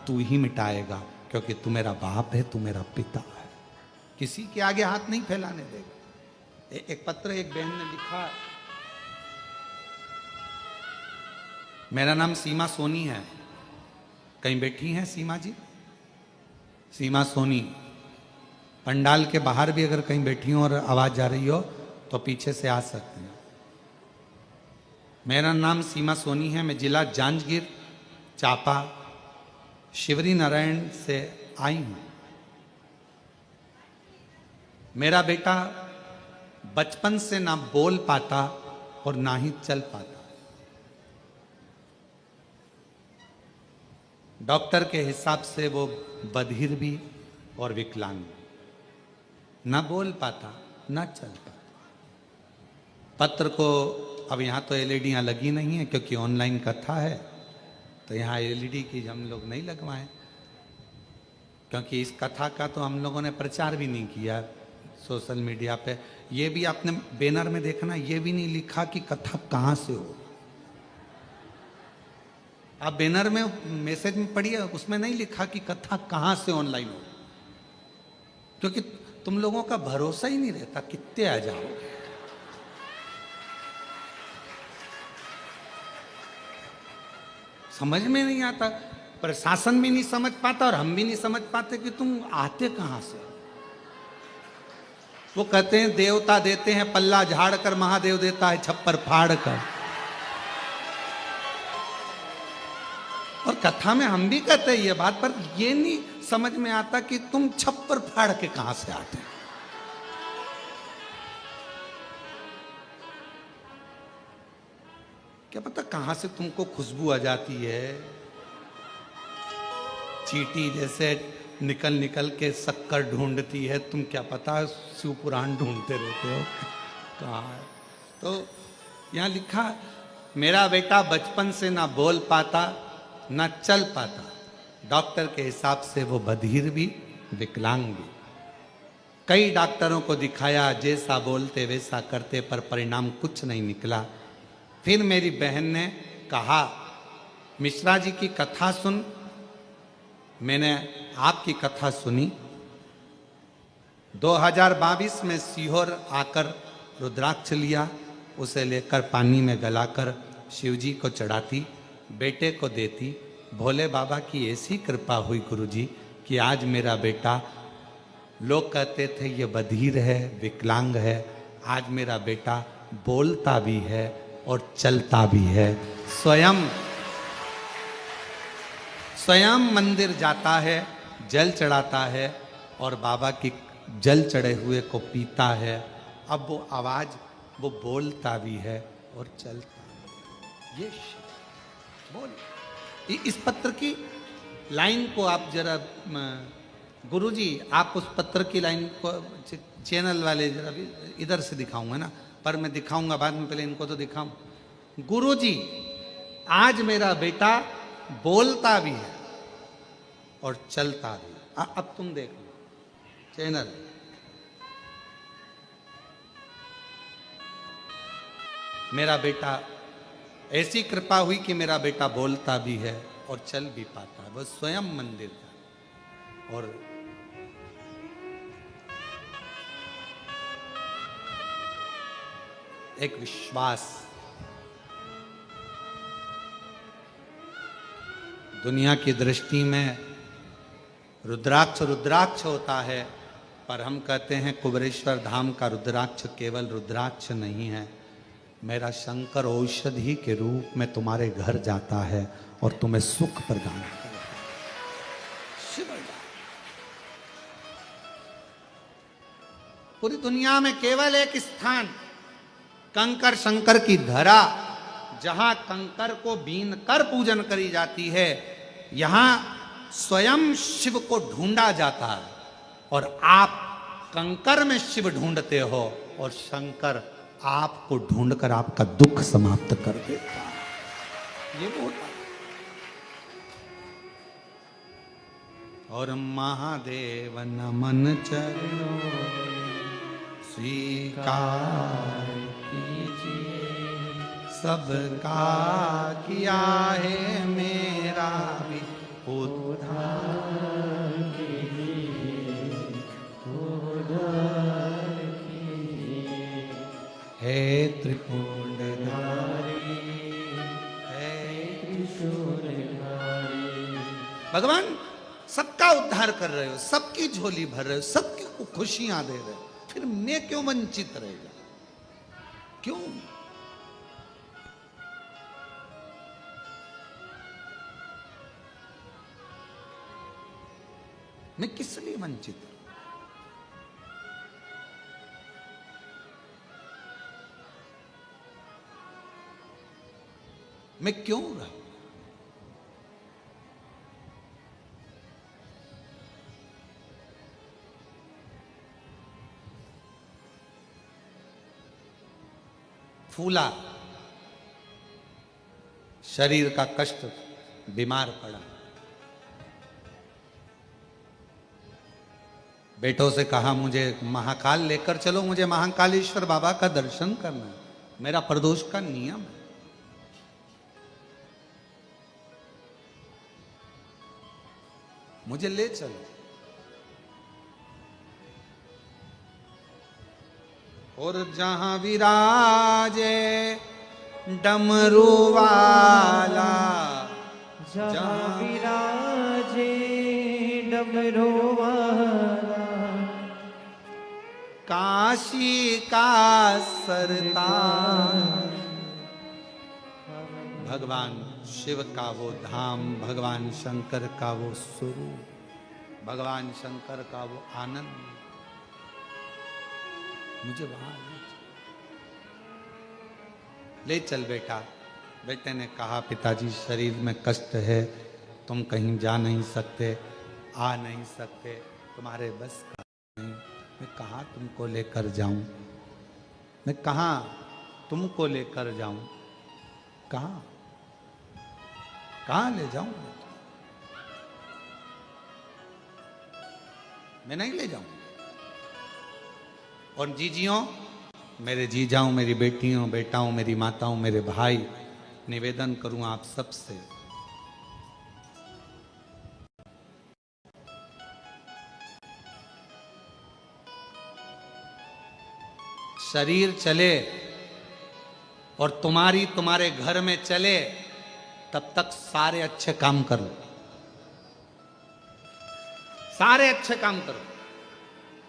तू ही मिटाएगा, क्योंकि तू मेरा बाप है, तू मेरा पिता है। किसी के आगे हाथ नहीं फैलाने देगा। एक पत्र एक बहन ने लिखा, मेरा नाम सीमा सोनी है, कहीं बैठी हैं सीमा जी? सीमा सोनी, पंडाल के बाहर भी अगर कहीं बैठी हो और आवाज जा रही हो तो पीछे से आ सकते हैं। मेरा नाम सीमा सोनी है, मैं जिला जांजगीर चांपा शिवरी नारायण से आई हूं। मेरा बेटा बचपन से ना बोल पाता और ना ही चल पाता। डॉक्टर के हिसाब से वो बधिर भी और विकलांग, ना बोल पाता ना चल पाता। पत्र को अब यहाँ तो एलईडियाँ लगी नहीं है क्योंकि ऑनलाइन कथा है, तो यहाँ एलईडी की हम लोग नहीं लगवाएं, क्योंकि इस कथा का तो हम लोगों ने प्रचार भी नहीं किया सोशल मीडिया पे। ये भी आपने बैनर में देखना, ये भी नहीं लिखा कि कथा कहाँ से हो। आप बैनर में मैसेज में पढ़िए, उसमें नहीं लिखा कि कथा कहाँ से ऑनलाइन हो, क्योंकि तुम लोगों का भरोसा ही नहीं रहता कितने आ जाओ। समझ में नहीं आता, प्रशासन भी नहीं समझ पाता और हम भी नहीं समझ पाते कि तुम आते कहां से। वो कहते हैं देवता देते हैं पल्ला झाड़ कर, महादेव देता है छप्पर फाड़ कर। और कथा में हम भी कहते हैं ये बात, पर ये नहीं समझ में आता कि तुम छप्पर फाड़ के कहां से आते हैं। क्या पता कहां से तुमको खुशबू आ जाती है, चींटी जैसे निकल निकल के शक्कर ढूंढती है, तुम क्या पता शिव पुराण ढूंढते रहते हो कहाँ है। तो यहाँ लिखा, मेरा बेटा बचपन से ना बोल पाता ना चल पाता, डॉक्टर के हिसाब से वो बधिर भी विकलांग भी। कई डॉक्टरों को दिखाया, जैसा बोलते वैसा करते, पर परिणाम कुछ नहीं निकला। फिर मेरी बहन ने कहा, मिश्रा जी की कथा सुन। मैंने आपकी कथा सुनी। 2022 में सीहोर आकर रुद्राक्ष लिया, उसे लेकर पानी में गलाकर शिव जी को चढ़ाती, बेटे को देती। भोले बाबा की ऐसी कृपा हुई गुरुजी कि आज मेरा बेटा, लोग कहते थे ये बधिर है विकलांग है, आज मेरा बेटा बोलता भी है और चलता भी है। स्वयं मंदिर जाता है, जल चढ़ाता है और बाबा की जल चढ़े हुए को पीता है। अब वो आवाज, वो बोलता भी है और चलता है। ये बोल, इस पत्र की लाइन को आप जरा गुरुजी आप उस पत्र की लाइन को चैनल वाले जरा भी इधर से दिखाऊंगा ना, पर मैं दिखाऊंगा बाद में, पहले इनको तो दिखाऊं। गुरुजी आज मेरा बेटा बोलता भी है और चलता भी। अब तुम देख लो चैनल। मेरा बेटा, ऐसी कृपा हुई कि मेरा बेटा बोलता भी है और चल भी पाता है। वह स्वयं मंदिर का। और एक विश्वास, दुनिया की दृष्टि में रुद्राक्ष रुद्राक्ष होता है, पर हम कहते हैं कुबेरेश्वर धाम का रुद्राक्ष केवल रुद्राक्ष नहीं है। मेरा शंकर औषधि के रूप में तुम्हारे घर जाता है और तुम्हें सुख प्रदान करता है। शिव पूरी दुनिया में केवल एक स्थान, कंकर शंकर की धरा, जहां कंकर को बीन कर पूजन करी जाती है, यहां स्वयं शिव को ढूंढा जाता है। और आप कंकर में शिव ढूंढते हो और शंकर आपको ढूंढकर आपका दुख समाप्त कर देता है। ये होता है। और महादेव नमन चरणों स्वीकार कीजिए, सबका किया है मेरा भी उद्धार कीजिए, उद्धार कीजिए। हे त्रिपुंडधारी, हे त्रिशूलधारी। भगवान सबका उद्धार कर रहे हो, सबकी झोली भर रहे हो, सबकी को खुशियां दे रहे हो, फिर मैं क्यों वंचित रहेगा? क्यों? मैं किस लिए वंचित हूं? मैं क्यों रहा? फूला, शरीर का कष्ट, बीमार पड़ा, बेटों से कहा मुझे महाकाल लेकर चलो, मुझे महाकालेश्वर बाबा का दर्शन करना है, मेरा प्रदोष का नियम है। मुझे ले चलो। और जहां विराजे डमरू वाला, जहाँ विराजे डमरू वाला, काशी का सरताज, भगवान शिव का वो धाम, भगवान शंकर का वो स्वरूप, भगवान शंकर का वो आनंद, मुझे वहां ले चल बेटा। बेटे ने कहा पिताजी शरीर में कष्ट है, तुम कहीं जा नहीं सकते, आ नहीं सकते, तुम्हारे बस का नहीं। मैं कहाँ तुमको लेकर जाऊं? मैं कहाँ तुमको लेकर जाऊं? कहाँ कहाँ ले जाऊं? मैं नहीं ले जाऊं। और जीजियों, मेरे जीजाओं, मेरी बेटियों, बेटाओं, मेरी माताओं, मेरे भाई, निवेदन करूं आप सबसे, शरीर चले और तुम्हारे घर में चले, तब तक सारे अच्छे काम कर लो, सारे अच्छे काम करो।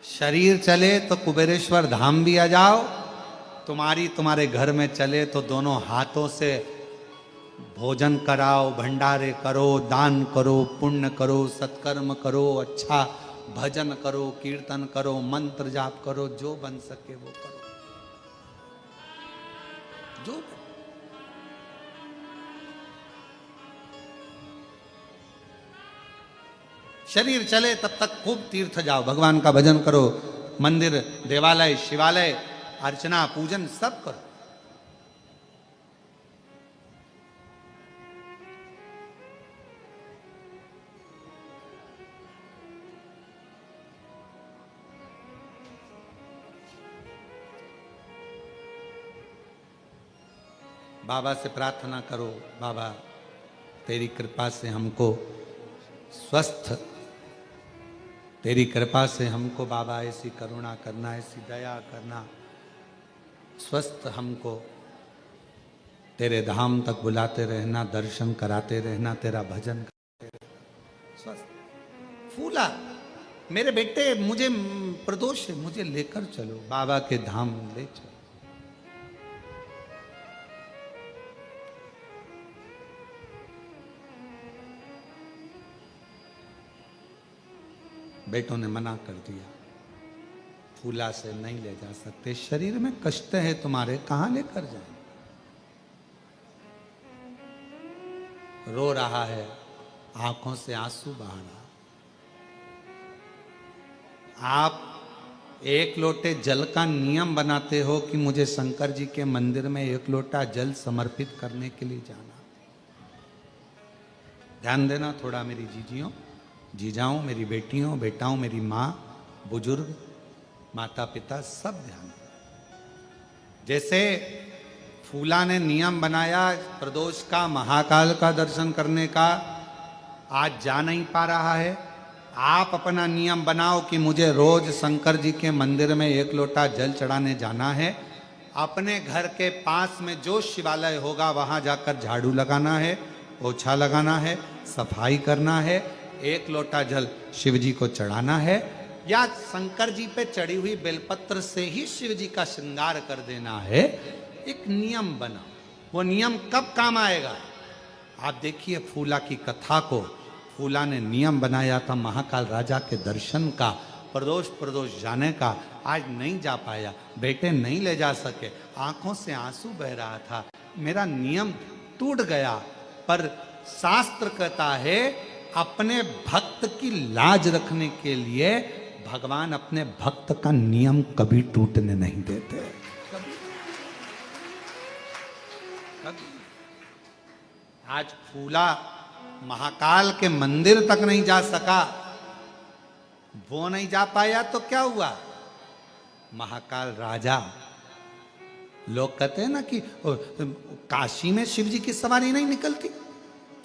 शरीर चले तो कुबेरेश्वर धाम भी आ जाओ, तुम्हारे घर में चले तो दोनों हाथों से भोजन कराओ, भंडारे करो, दान करो, पुण्य करो, सत्कर्म करो, अच्छा भजन करो, कीर्तन करो, मंत्र जाप करो, जो बन सके वो करो, जो बन। शरीर चले तब तक खूब तीर्थ जाओ, भगवान का भजन करो, मंदिर, देवालय, शिवालय, अर्चना, पूजन सब करो। बाबा से प्रार्थना करो, बाबा तेरी कृपा से हमको स्वस्थ, तेरी कृपा से हमको बाबा ऐसी करुणा करना, ऐसी दया करना, स्वस्थ हमको तेरे धाम तक बुलाते रहना, दर्शन कराते रहना, तेरा भजन करते रहना, स्वस्थ फूला मेरे बेटे, मुझे प्रदोष है, मुझे लेकर चलो बाबा के धाम ले चलो। बेटों ने मना कर दिया, फूला से नहीं ले जा सकते, शरीर में कष्ट है तुम्हारे, कहां लेकर जाए। रो रहा है, आंखों से आंसू बहा रहा। आप एक लोटे जल का नियम बनाते हो कि मुझे शंकर जी के मंदिर में एक लोटा जल समर्पित करने के लिए जाना। ध्यान देना थोड़ा मेरी जीजियों, जीजाओं, मेरी बेटियों, बेटाओं, मेरी माँ, बुजुर्ग, माता पिता, सब ध्यान दें। जैसे फूला ने नियम बनाया प्रदोष का, महाकाल का दर्शन करने का, आज जा नहीं पा रहा है, आप अपना नियम बनाओ कि मुझे रोज शंकर जी के मंदिर में एक लोटा जल चढ़ाने जाना है। अपने घर के पास में जो शिवालय होगा वहां जाकर झाड़ू लगाना है, पोछा लगाना है, सफाई करना है, एक लोटा जल शिव जी को चढ़ाना है, या शंकर जी पे चढ़ी हुई बेलपत्र से ही शिव जी का श्रृंगार कर देना है। एक नियम बना, वो नियम कब काम आएगा? आप देखिए फूला की कथा को, फूला ने नियम बनाया था महाकाल राजा के दर्शन का, प्रदोष जाने का, आज नहीं जा पाया, बेटे नहीं ले जा सके, आंखों से आंसू बह रहा था, मेरा नियम टूट गया। पर शास्त्र कहता है अपने भक्त की लाज रखने के लिए भगवान अपने भक्त का नियम कभी टूटने नहीं देते। कभी। आज फूला महाकाल के मंदिर तक नहीं जा सका, वो नहीं जा पाया तो क्या हुआ? महाकाल राजा, लोग कहते हैं ना कि काशी में शिव जी की सवारी नहीं निकलती,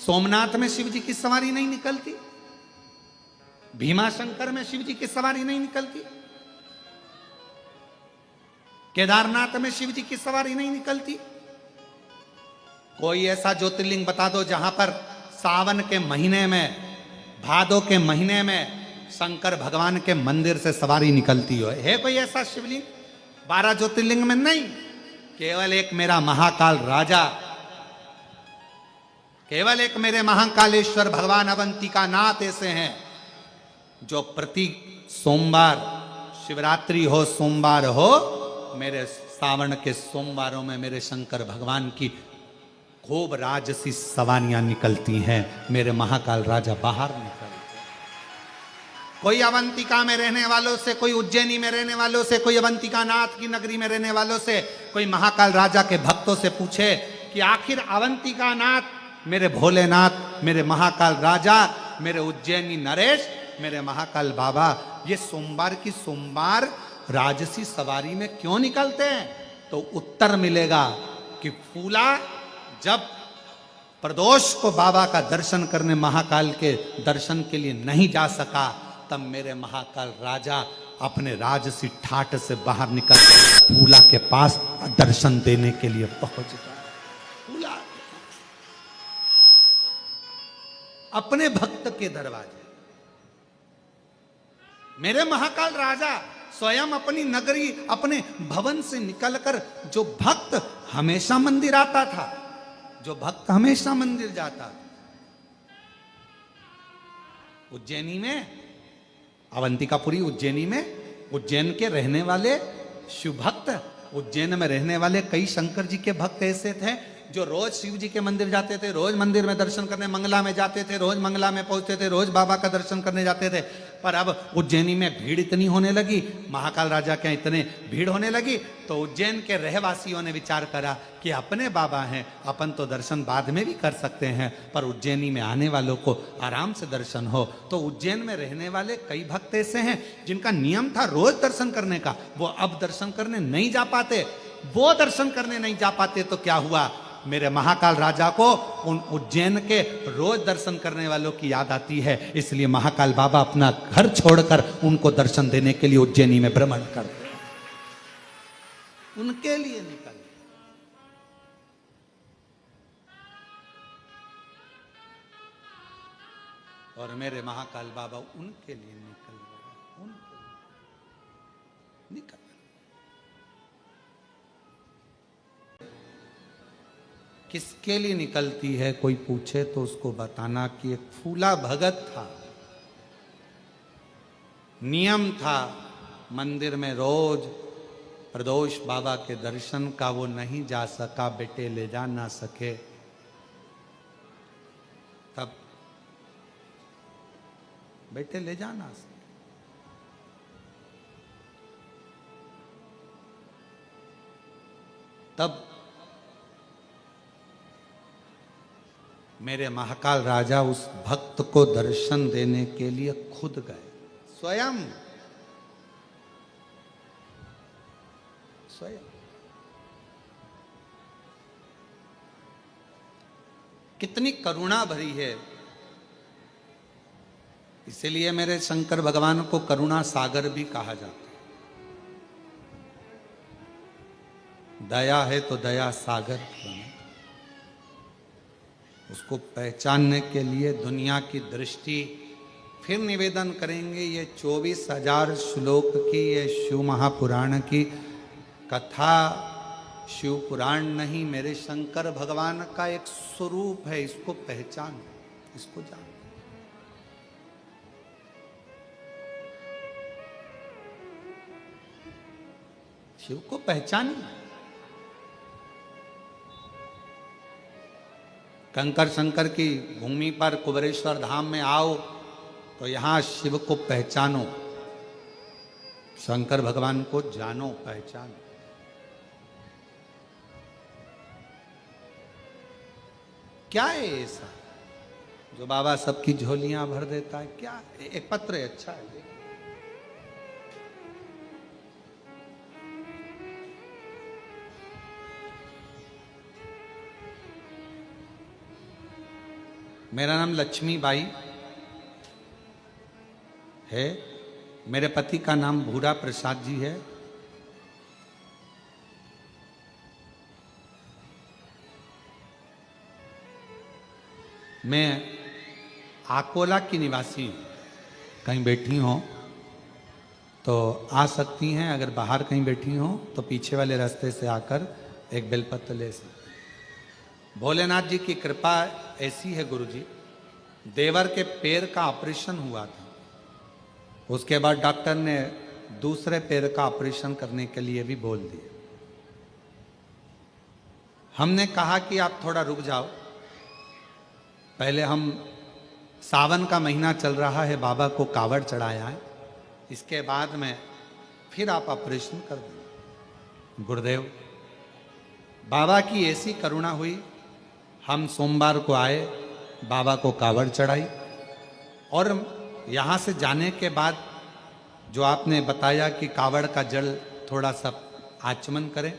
सोमनाथ में शिव जी की सवारी नहीं निकलती, भीमाशंकर में शिव जी की सवारी नहीं निकलती, केदारनाथ में शिव जी की सवारी नहीं निकलती। कोई ऐसा ज्योतिर्लिंग बता दो जहां पर सावन के महीने में, भादो के महीने में शंकर भगवान के मंदिर से सवारी निकलती हो। है कोई ऐसा शिवलिंग? 12 ज्योतिर्लिंग में नहीं, केवल एक मेरा महाकाल राजा, केवल एक मेरे महाकालेश्वर भगवान अवंतिका नाथ ऐसे हैं जो प्रति सोमवार, शिवरात्रि हो, सोमवार हो, मेरे सावन के सोमवारों में मेरे शंकर भगवान की खूब राजसी सवारियां निकलती हैं, मेरे महाकाल राजा बाहर निकलते हैं। कोई अवंतिका में रहने वालों से, कोई उज्जैनी में रहने वालों से, कोई अवंतिका नाथ की नगरी में रहने वालों से, कोई महाकाल राजा के भक्तों से पूछे कि आखिर अवंतिका नाथ, मेरे भोलेनाथ, मेरे महाकाल राजा, मेरे उज्जैनी नरेश, मेरे महाकाल बाबा, ये सोमवार की सोमवार राजसी सवारी में क्यों निकलते हैं? तो उत्तर मिलेगा कि फूला जब प्रदोष को बाबा का दर्शन करने, महाकाल के दर्शन के लिए नहीं जा सका, तब मेरे महाकाल राजा अपने राजसी ठाट से बाहर निकल फूला के पास दर्शन देने के लिए पहुंच गया। फूला अपने भक्त के दरवाजे, मेरे महाकाल राजा स्वयं अपनी नगरी, अपने भवन से निकलकर, जो भक्त हमेशा मंदिर आता था, जो भक्त हमेशा मंदिर जाता, उज्जैनी में, अवंतिकापुरी उज्जैनी में, उज्जैन के रहने वाले शिव भक्त, उज्जैन में रहने वाले कई शंकर जी के भक्त ऐसे थे जो रोज शिव जी के मंदिर जाते थे, रोज मंदिर में दर्शन करने मंगला में जाते थे, रोज मंगला में पहुंचते थे, रोज बाबा का दर्शन करने जाते थे, पर अब उज्जैनी में भीड़ इतनी होने लगी, महाकाल राजा के इतने भीड़ होने लगी, तो उज्जैन के रहवासियों ने विचार करा कि अपने बाबा हैं, अपन तो दर्शन बाद में भी कर सकते हैं, पर उज्जैनी में आने वालों को आराम से दर्शन हो। तो उज्जैन में रहने वाले कई भक्त ऐसे हैं जिनका नियम था रोज दर्शन करने का, वो अब दर्शन करने नहीं जा पाते। वो दर्शन करने नहीं जा पाते तो क्या हुआ, मेरे महाकाल राजा को उन उज्जैन के रोज दर्शन करने वालों की याद आती है, इसलिए महाकाल बाबा अपना घर छोड़कर उनको दर्शन देने के लिए उज्जैनी में भ्रमण करते हैं, उनके लिए निकल। और मेरे महाकाल बाबा उनके लिए निकल गए, उनके लिए निकल। किसके लिए निकलती है कोई पूछे तो उसको बताना कि एक फूला भगत था, नियम था मंदिर में रोज प्रदोष बाबा के दर्शन का, वो नहीं जा सका, बेटे ले जा ना सके, तब बेटे ले जा ना सके, तब मेरे महाकाल राजा उस भक्त को दर्शन देने के लिए खुद गए, स्वयं स्वयं। कितनी करुणा भरी है, इसलिए मेरे शंकर भगवान को करुणा सागर भी कहा जाता है। दया है तो दया सागर बने। उसको पहचानने के लिए दुनिया की दृष्टि, फिर निवेदन करेंगे, ये 24,000 श्लोक की ये शिव महापुराण की कथा शिव पुराण नहीं, मेरे शंकर भगवान का एक स्वरूप है, इसको पहचानो, इसको जानो। शिव को पहचानिए। कंकर शंकर की भूमि पर कुबेरेश्वर धाम में आओ तो यहां शिव को पहचानो, शंकर भगवान को जानो, पहचानो। क्या है ऐसा जो बाबा सबकी झोलियां भर देता है? क्या एक पत्र है, अच्छा है, देखिए। मेरा नाम लक्ष्मी बाई है, मेरे पति का नाम भूरा प्रसाद जी है। मैं आकोला की निवासी हूँ। कहीं बैठी हो तो आ सकती हैं, अगर बाहर कहीं बैठी हो तो पीछे वाले रास्ते से आकर एक बेलपत्र ले सकती। भोलेनाथ जी की कृपा ऐसी है गुरुजी, देवर के पैर का ऑपरेशन हुआ था, उसके बाद डॉक्टर ने दूसरे पैर का ऑपरेशन करने के लिए भी बोल दिया। हमने कहा कि आप थोड़ा रुक जाओ, पहले हम सावन का महीना चल रहा है, बाबा को कावड़ चढ़ाया है, इसके बाद में फिर आप ऑपरेशन कर दें। गुरुदेव बाबा की ऐसी करुणा हुई, हम सोमवार को आए, बाबा को कावड़ चढ़ाई, और यहाँ से जाने के बाद जो आपने बताया कि कावड़ का जल थोड़ा सा आचमन करें,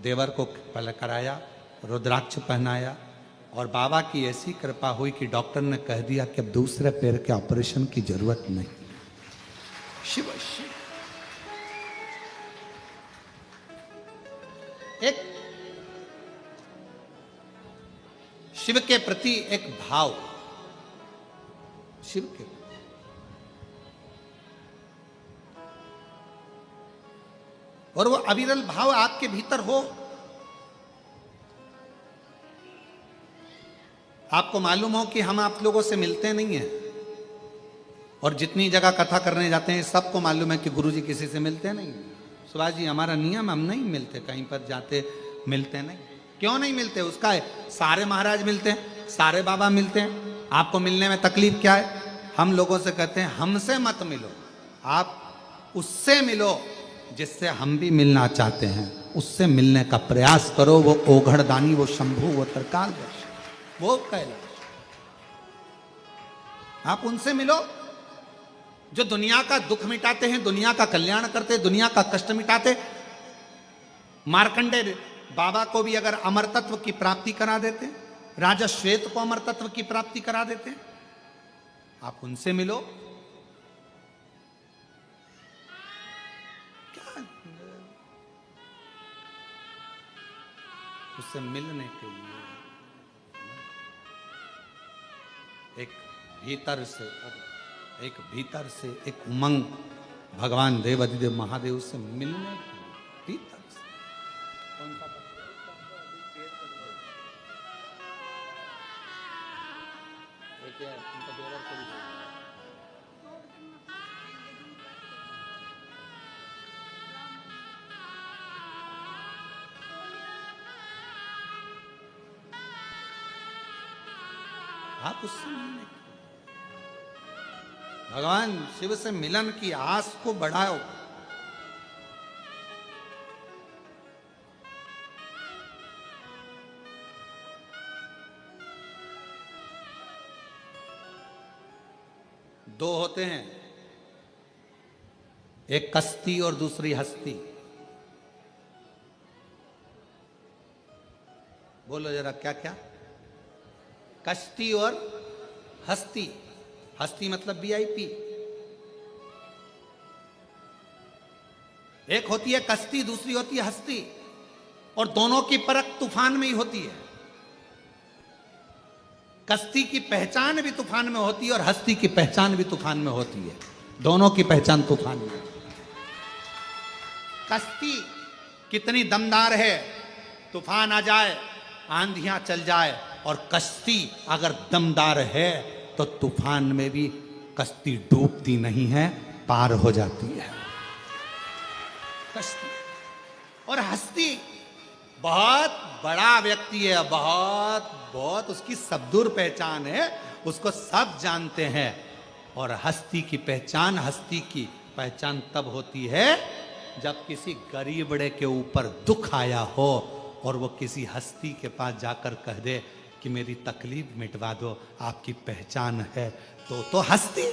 देवर को पहले कराया, रुद्राक्ष पहनाया, और बाबा की ऐसी कृपा हुई कि डॉक्टर ने कह दिया कि अब दूसरे पैर के ऑपरेशन की जरूरत नहीं। शिव शिव। एक शिव के प्रति एक भाव, शिव के और वो अविरल भाव आपके भीतर हो। आपको मालूम हो कि हम आप लोगों से मिलते नहीं हैं, और जितनी जगह कथा करने जाते हैं सबको मालूम है कि गुरुजी किसी से मिलते नहीं। सुभाष जी हमारा नियम, हम नहीं मिलते, कहीं पर जाते मिलते नहीं। क्यों नहीं मिलते? उसका है, सारे महाराज मिलते हैं, सारे बाबा मिलते हैं, आपको मिलने में तकलीफ क्या है? हम लोगों से कहते हैं हमसे मत मिलो, आप उससे मिलो जिससे हम भी मिलना चाहते हैं, उससे मिलने का प्रयास करो। वो ओघड़दानी, वो शंभू, वो तरकालदर्शी, वो कैलाश, आप उनसे मिलो जो दुनिया का दुख मिटाते हैं, दुनिया का कल्याण करते, दुनिया का कष्ट मिटाते। मार्कंडेय बाबा को भी अगर अमर तत्व की प्राप्ति करा देते, राजा श्वेत को अमर तत्व की प्राप्ति करा देते, आप उनसे मिलो। क्या उससे मिलने के लिए एक भीतर से एक उमंग, भगवान देवाधिदेव महादेव से मिलने के लिए भीतर से। कौन सा आप उससे मिलने की, भगवान शिव से मिलन की आस को बढ़ाओ। दो होते हैं, एक कश्ती और दूसरी हस्ती। बोलो जरा, क्या क्या? कश्ती और हस्ती। हस्ती मतलब VIP। एक होती है कश्ती, दूसरी होती है हस्ती, और दोनों की परख तूफान में ही होती है। कश्ती की पहचान भी तूफान में होती है और हस्ती की पहचान भी तूफान में होती है। दोनों की पहचान तूफान में। कश्ती कितनी दमदार है, तूफान आ जाए, आंधियां चल जाए, और कश्ती अगर दमदार है तो तूफान में भी कश्ती डूबती नहीं है, पार हो जाती है कश्ती। और हस्ती बहुत बड़ा व्यक्ति है, बहुत बहुत उसकी सब दूर पहचान है, उसको सब जानते हैं। और हस्ती की पहचान तब होती है जब किसी गरीबड़े के ऊपर दुख आया हो और वो किसी हस्ती के पास जाकर कह दे कि मेरी तकलीफ मिटवा दो, आपकी पहचान है, तो हस्ती।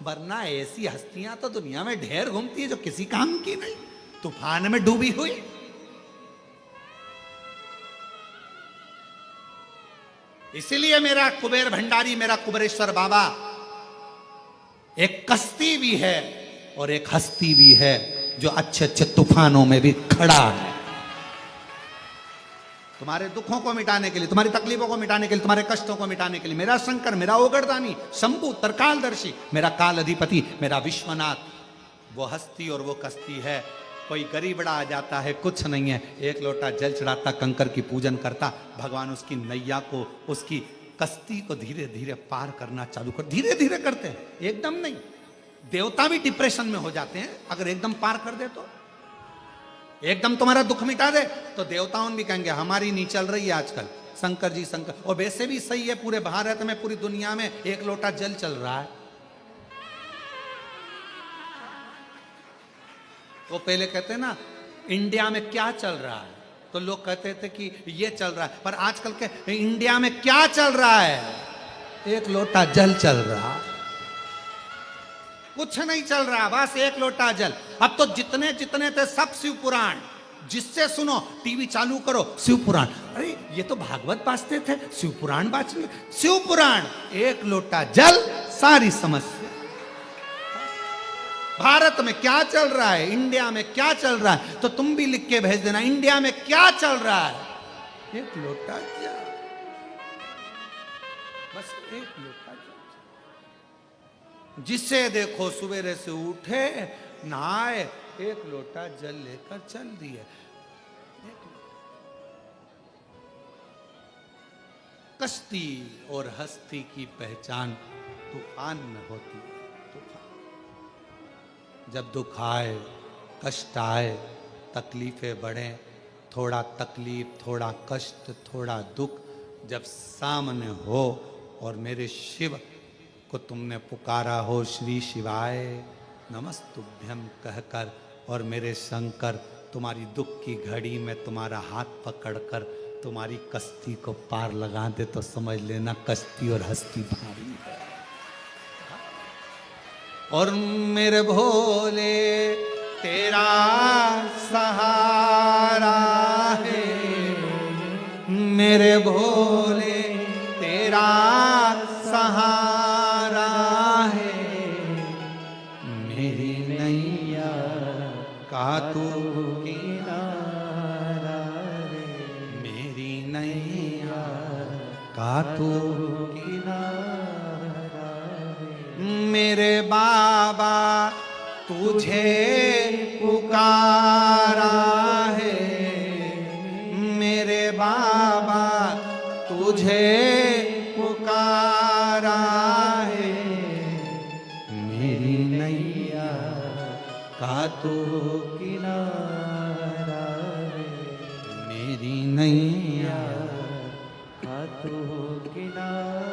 वरना ऐसी हस्तियां तो दुनिया में ढेर घूमती है जो किसी काम की नहीं, तूफान में डूबी हुई। इसीलिए मेरा कुबेर भंडारी, मेरा कुबेरेश्वर बाबा एक कश्ती भी है और एक हस्ती भी है, जो अच्छे अच्छे तूफानों में भी खड़ा है। तुम्हारे दुखों को मिटाने के लिए, तुम्हारी तकलीफों को मिटाने के लिए, तुम्हारे कष्टों को मिटाने के लिए मेरा शंकर, मेरा ओगड़दानी, शंभू, तरकालदर्शी, मेरा काल अधिपति, मेरा विश्वनाथ, वो हस्ती और वो कश्ती है। कोई गरीबड़ा आ जाता है, कुछ नहीं है, एक लोटा जल चढ़ाता, कंकर की पूजन करता, भगवान उसकी नैया को, उसकी कश्ती को धीरे धीरे पार करना चालू कर। धीरे धीरे करते हैं, एकदम नहीं। देवता भी डिप्रेशन में हो जाते हैं अगर एकदम पार कर दे तो। एकदम तुम्हारा दुख मिटा दे तो देवताओं भी कहेंगे हमारी नहीं चल रही है आजकल, शंकर जी शंकर। और वैसे भी सही है, पूरे भारत में, पूरी दुनिया में एक लोटा जल चल रहा है। वो पहले कहते हैं ना, इंडिया में क्या चल रहा है, तो लोग कहते थे कि ये चल रहा है, पर आजकल के इंडिया में क्या चल रहा है? एक लोटा जल चल रहा, कुछ नहीं चल रहा, बस एक लोटा जल। अब तो जितने जितने थे सब शिव पुराण, जिससे सुनो, टीवी चालू करो, शिव पुराण। अरे ये तो भागवत बाजते थे, शिव पुराण बाज, शिव पुराण, एक लोटा जल, सारी समस्या। भारत में क्या चल रहा है, इंडिया में क्या चल रहा है, तो तुम भी लिख के भेज देना, इंडिया में क्या चल रहा है? एक लोटा जल, बस एक लोटा जल। जिसे देखो सवेरे से उठे, नहाए, एक लोटा जल लेकर चल दिए। कश्ती और हस्ती की पहचान तूफान में होती है। तूफान, जब दुख आए, कष्ट आए, तकलीफें बढ़े, थोड़ा तकलीफ, थोड़ा कष्ट, थोड़ा दुख जब सामने हो और मेरे शिव को तुमने पुकारा हो श्री शिवाय नमस्तुभ्यम कहकर, और मेरे शंकर तुम्हारी दुख की घड़ी में तुम्हारा हाथ पकड़कर तुम्हारी कश्ती को पार लगा दे, तो समझ लेना कश्ती और हस्ती भारी है। और मेरे भोले तेरा सहारा है, मेरे भोले तेरा सहारा है, मेरी नैया का तू किनारा रे, मेरी नैया का तू किनारा रे। मेरे बाबा तुझे पुकारा है, मेरे बाबा तुझे पुकारा है, मेरी नैया का तू किनारा रे, मेरी नैया का तू किनारा।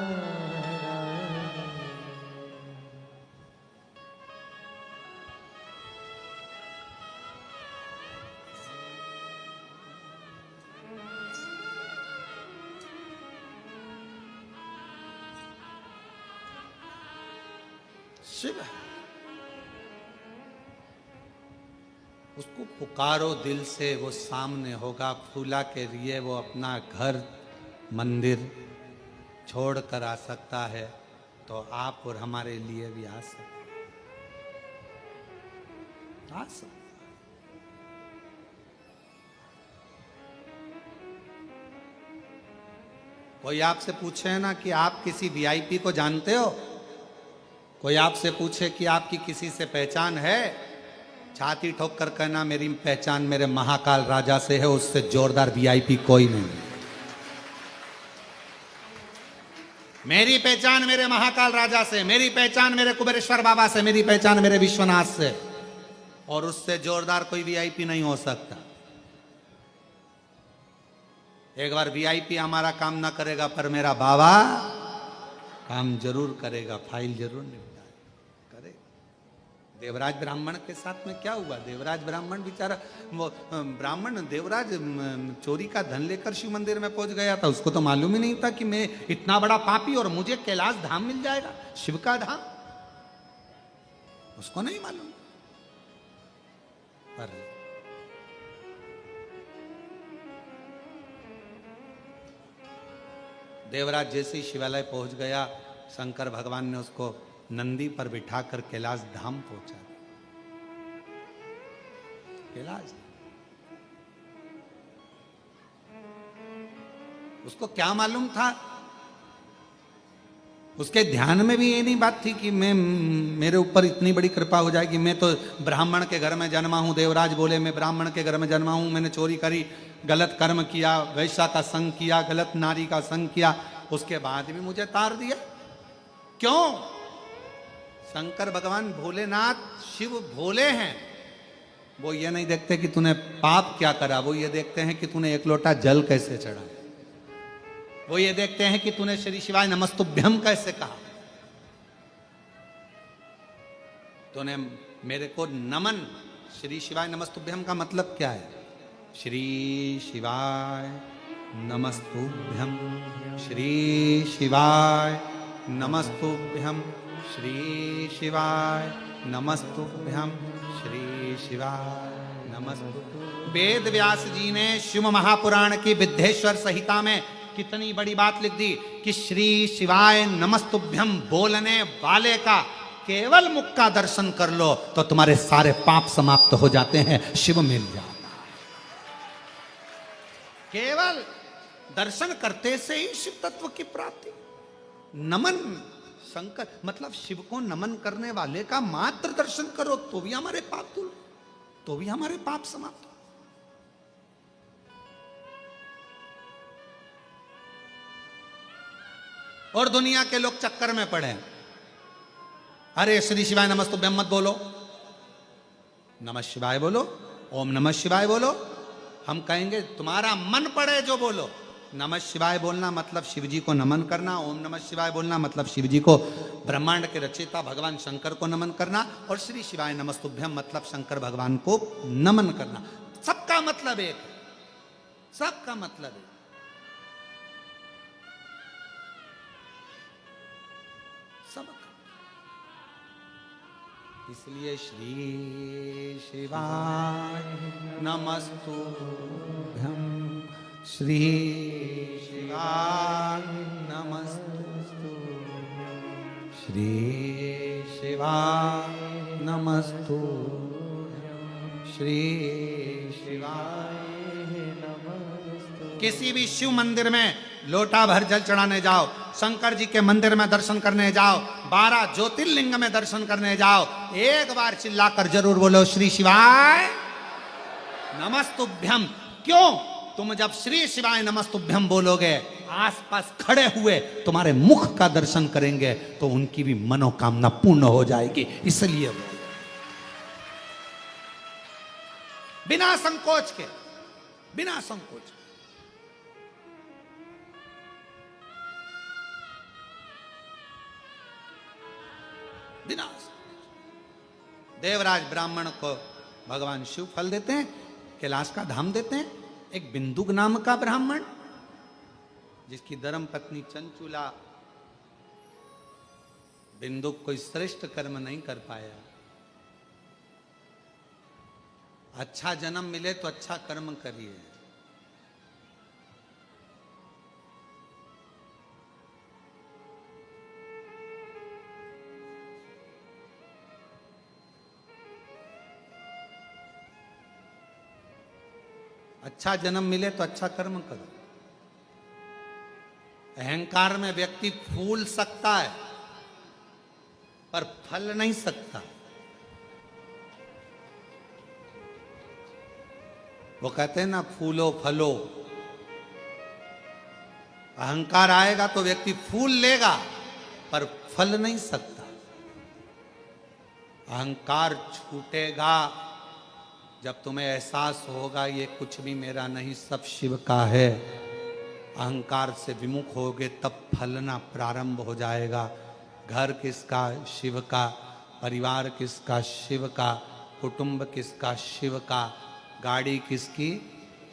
शिव उसको पुकारो दिल से, वो सामने होगा। फूला के लिए वो अपना घर मंदिर छोड़ कर आ सकता है, तो आप और हमारे लिए भी आ सकते। कोई आपसे पूछे ना कि आप किसी वीआईपी को जानते हो, कोई आपसे पूछे कि आपकी किसी से पहचान है, छाती ठोक कर कहना मेरी पहचान मेरे महाकाल राजा से है, उससे जोरदार वीआईपी कोई नहीं। मेरी पहचान मेरे महाकाल राजा से, मेरी पहचान मेरे कुबेरेश्वर बाबा से, मेरी पहचान मेरे विश्वनाथ से, और उससे जोरदार कोई वीआईपी नहीं हो सकता। एक बार वीआईपी हमारा काम ना करेगा, पर मेरा बाबा काम जरूर करेगा, फाइल जरूर निपटाएगा। देवराज ब्राह्मण के साथ में क्या हुआ? देवराज ब्राह्मण बेचारा, वो ब्राह्मण देवराज चोरी का धन लेकर शिव मंदिर में पहुंच गया था। उसको तो मालूम ही नहीं था कि मैं इतना बड़ा पापी और मुझे कैलाश धाम मिल जाएगा, शिव का धाम, उसको नहीं मालूम। पर देवराज जैसे ही शिवालय पहुंच गया, शंकर भगवान ने उसको नंदी पर बिठाकर कैलाश धाम पहुंचा। कैलाश, उसको क्या मालूम था? उसके ध्यान में भी ये नहीं बात थी कि मेरे ऊपर इतनी बड़ी कृपा हो जाएगी। मैं तो ब्राह्मण के घर में जन्मा हूं, देवराज बोले मैं ब्राह्मण के घर में जन्मा हूं, मैंने चोरी करी, गलत कर्म किया, वैश्या का संग किया, गलत नारी का संग किया, उसके बाद भी मुझे तार दिया। क्यों? शंकर भगवान भोलेनाथ शिव भोले हैं, वो ये नहीं देखते कि तूने पाप क्या करा, वो ये देखते हैं कि तूने एक लोटा जल कैसे चढ़ा, वो ये देखते हैं कि तूने श्री शिवाय नमस्तुभ्यम कैसे कहा, तूने मेरे को नमन। श्री शिवाय नमस्तुभ्यम का मतलब क्या है? श्री शिवाय नमस्तुभ्यम, श्री शिवाय नमस्तुभ्यम, श्री शिवाय नमस्तुभ्यम, श्री शिवाय नमस्तुभ्यम। वेद व्यास जी ने शिव महापुराण की विद्धेश्वर संहिता में कितनी बड़ी बात लिख दी कि श्री शिवाय नमस्तुभ्यम बोलने वाले का केवल मुख का दर्शन कर लो तो तुम्हारे सारे पाप समाप्त हो जाते हैं, शिव मिल जाता है। केवल दर्शन करते से ही शिव तत्व की प्राप्ति। नमन, शंकर मतलब शिव को नमन करने वाले का मात्र दर्शन करो तो भी हमारे पाप दूर, तो भी हमारे पाप समाप्त। और दुनिया के लोग चक्कर में पड़े, अरे श्री शिवाय नमस्तुभ्यम मत बोलो, नमः शिवाय बोलो, ओम नमः शिवाय बोलो, हम कहेंगे तुम्हारा मन पड़े जो बोलो। नमः शिवाय बोलना मतलब शिव जी को नमन करना, ओम नमः शिवाय बोलना मतलब शिव जी को, ब्रह्मांड के रचयिता भगवान शंकर को नमन करना, और श्री शिवाय नमस्तुभ्यम मतलब शंकर भगवान को नमन करना। सबका मतलब एक, सबका मतलब एक। सबका। इसलिए श्री शिवाय नमस्तुभ्यम, श्री शिवाय नमस्तु, श्री शिवाय नमस्तु, श्री शिवाय नमस्तु। किसी भी शिव मंदिर में लोटा भर जल चढ़ाने जाओ, शंकर जी के मंदिर में दर्शन करने जाओ, 12 ज्योतिर्लिंग में दर्शन करने जाओ, एक बार चिल्लाकर जरूर बोलो श्री शिवाय नमस्तुभ्यम। क्यों? तुम जब श्री शिवाय नमस्तुभ्यम बोलोगे, आसपास खड़े हुए तुम्हारे मुख का दर्शन करेंगे तो उनकी भी मनोकामना पूर्ण हो जाएगी। इसलिए बिना संकोच के, बिना संकोच। बिना देवराज ब्राह्मण को भगवान शिव फल देते हैं, कैलाश का धाम देते हैं। एक बिंदुक नाम का ब्राह्मण, जिसकी धर्म पत्नी चंचुला, बिंदुक कोई श्रेष्ठ कर्म नहीं कर पाया। अच्छा जन्म मिले तो अच्छा कर्म करिए। अच्छा जन्म मिले तो अच्छा कर्म करो। अहंकार में व्यक्ति फूल सकता है पर फल नहीं सकता। वो कहते हैं ना, फूलो फलो। अहंकार आएगा तो व्यक्ति फूल लेगा पर फल नहीं सकता। अहंकार छूटेगा जब तुम्हें एहसास होगा ये कुछ भी मेरा नहीं, सब शिव का है। अहंकार से विमुख होगे तब फलना प्रारंभ हो जाएगा। घर किसका? शिव का। परिवार किसका? शिव का। कुटुंब किसका? शिव का। गाड़ी किसकी?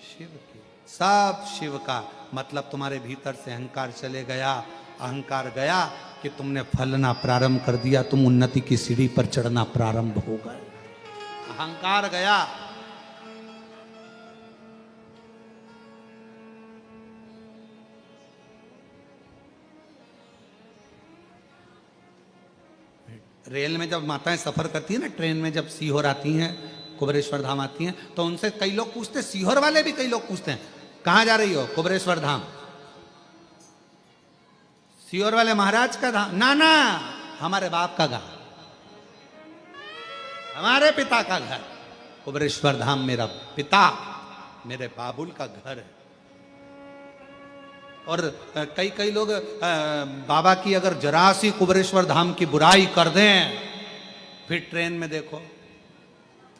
शिव की। सब शिव का। मतलब तुम्हारे भीतर से अहंकार चले गया। अहंकार गया कि तुमने फलना प्रारंभ कर दिया, तुम उन्नति की सीढ़ी पर चढ़ना प्रारंभ हो गए। अहंकार गया। रेल में जब माताएं सफर करती है ना, ट्रेन में जब सीहोर आती हैं, कुबेरेश्वर धाम आती हैं, तो उनसे कई लोग पूछते हैं, सीहोर वाले भी कई लोग पूछते हैं, कहां जा रही हो? कुबेरेश्वर धाम। सीहोर वाले महाराज का धाम? ना ना, हमारे बाप का घर, हमारे पिता का घर। कुबेरेश्वर धाम मेरा पिता, मेरे बाबुल का घर है। और कई कई लोग बाबा की अगर जरा सी कुबेरेश्वर धाम की बुराई कर दें, फिर ट्रेन में देखो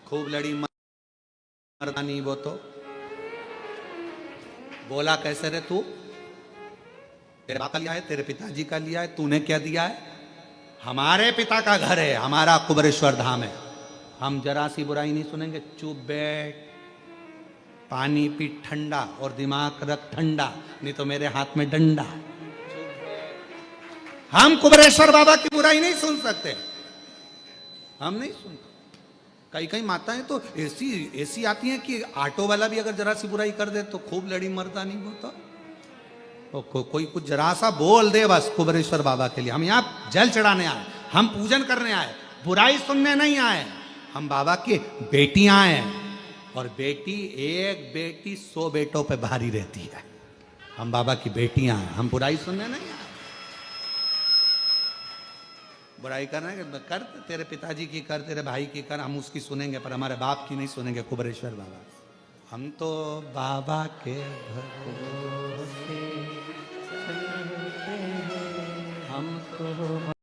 खूब लड़ी मर्दानी। वो तो बोला कैसे रे तू? तेरे बाप का लिया है, तेरे पिताजी का लिया है, तूने क्या दिया है? हमारे पिता का घर है, हमारा कुबेरेश्वर धाम है। हम जरा सी बुराई नहीं सुनेंगे। चुप बैठ, पानी पी ठंडा और दिमाग रख ठंडा, नहीं तो मेरे हाथ में डंडा। हम कुबेरेश्वर बाबा की बुराई नहीं सुन सकते, हम नहीं सुनते। कई कई माताएं तो ऐसी आती हैं कि ऑटो वाला भी अगर जरा सी बुराई कर दे तो खूब लड़ी मरता नहीं होता। तो कोई कुछ जरा सा बोल दे बस कुबेरेश्वर बाबा के लिए। हम यहाँ जल चढ़ाने आए, हम पूजन करने आए, बुराई सुनने नहीं आए। हम बाबा की बेटियां हैं, और बेटी, एक बेटी 100 बेटों पे भारी रहती है। हम बाबा की बेटियां हैं, हम बुराई सुनने नहीं आए। बुराई करना कर, तेरे पिताजी की कर, तेरे भाई की कर, हम उसकी सुनेंगे पर हमारे बाप की नहीं सुनेंगे। कुबेरेश्वर बाबा, हम तो बाबा के भरोसे, हम तो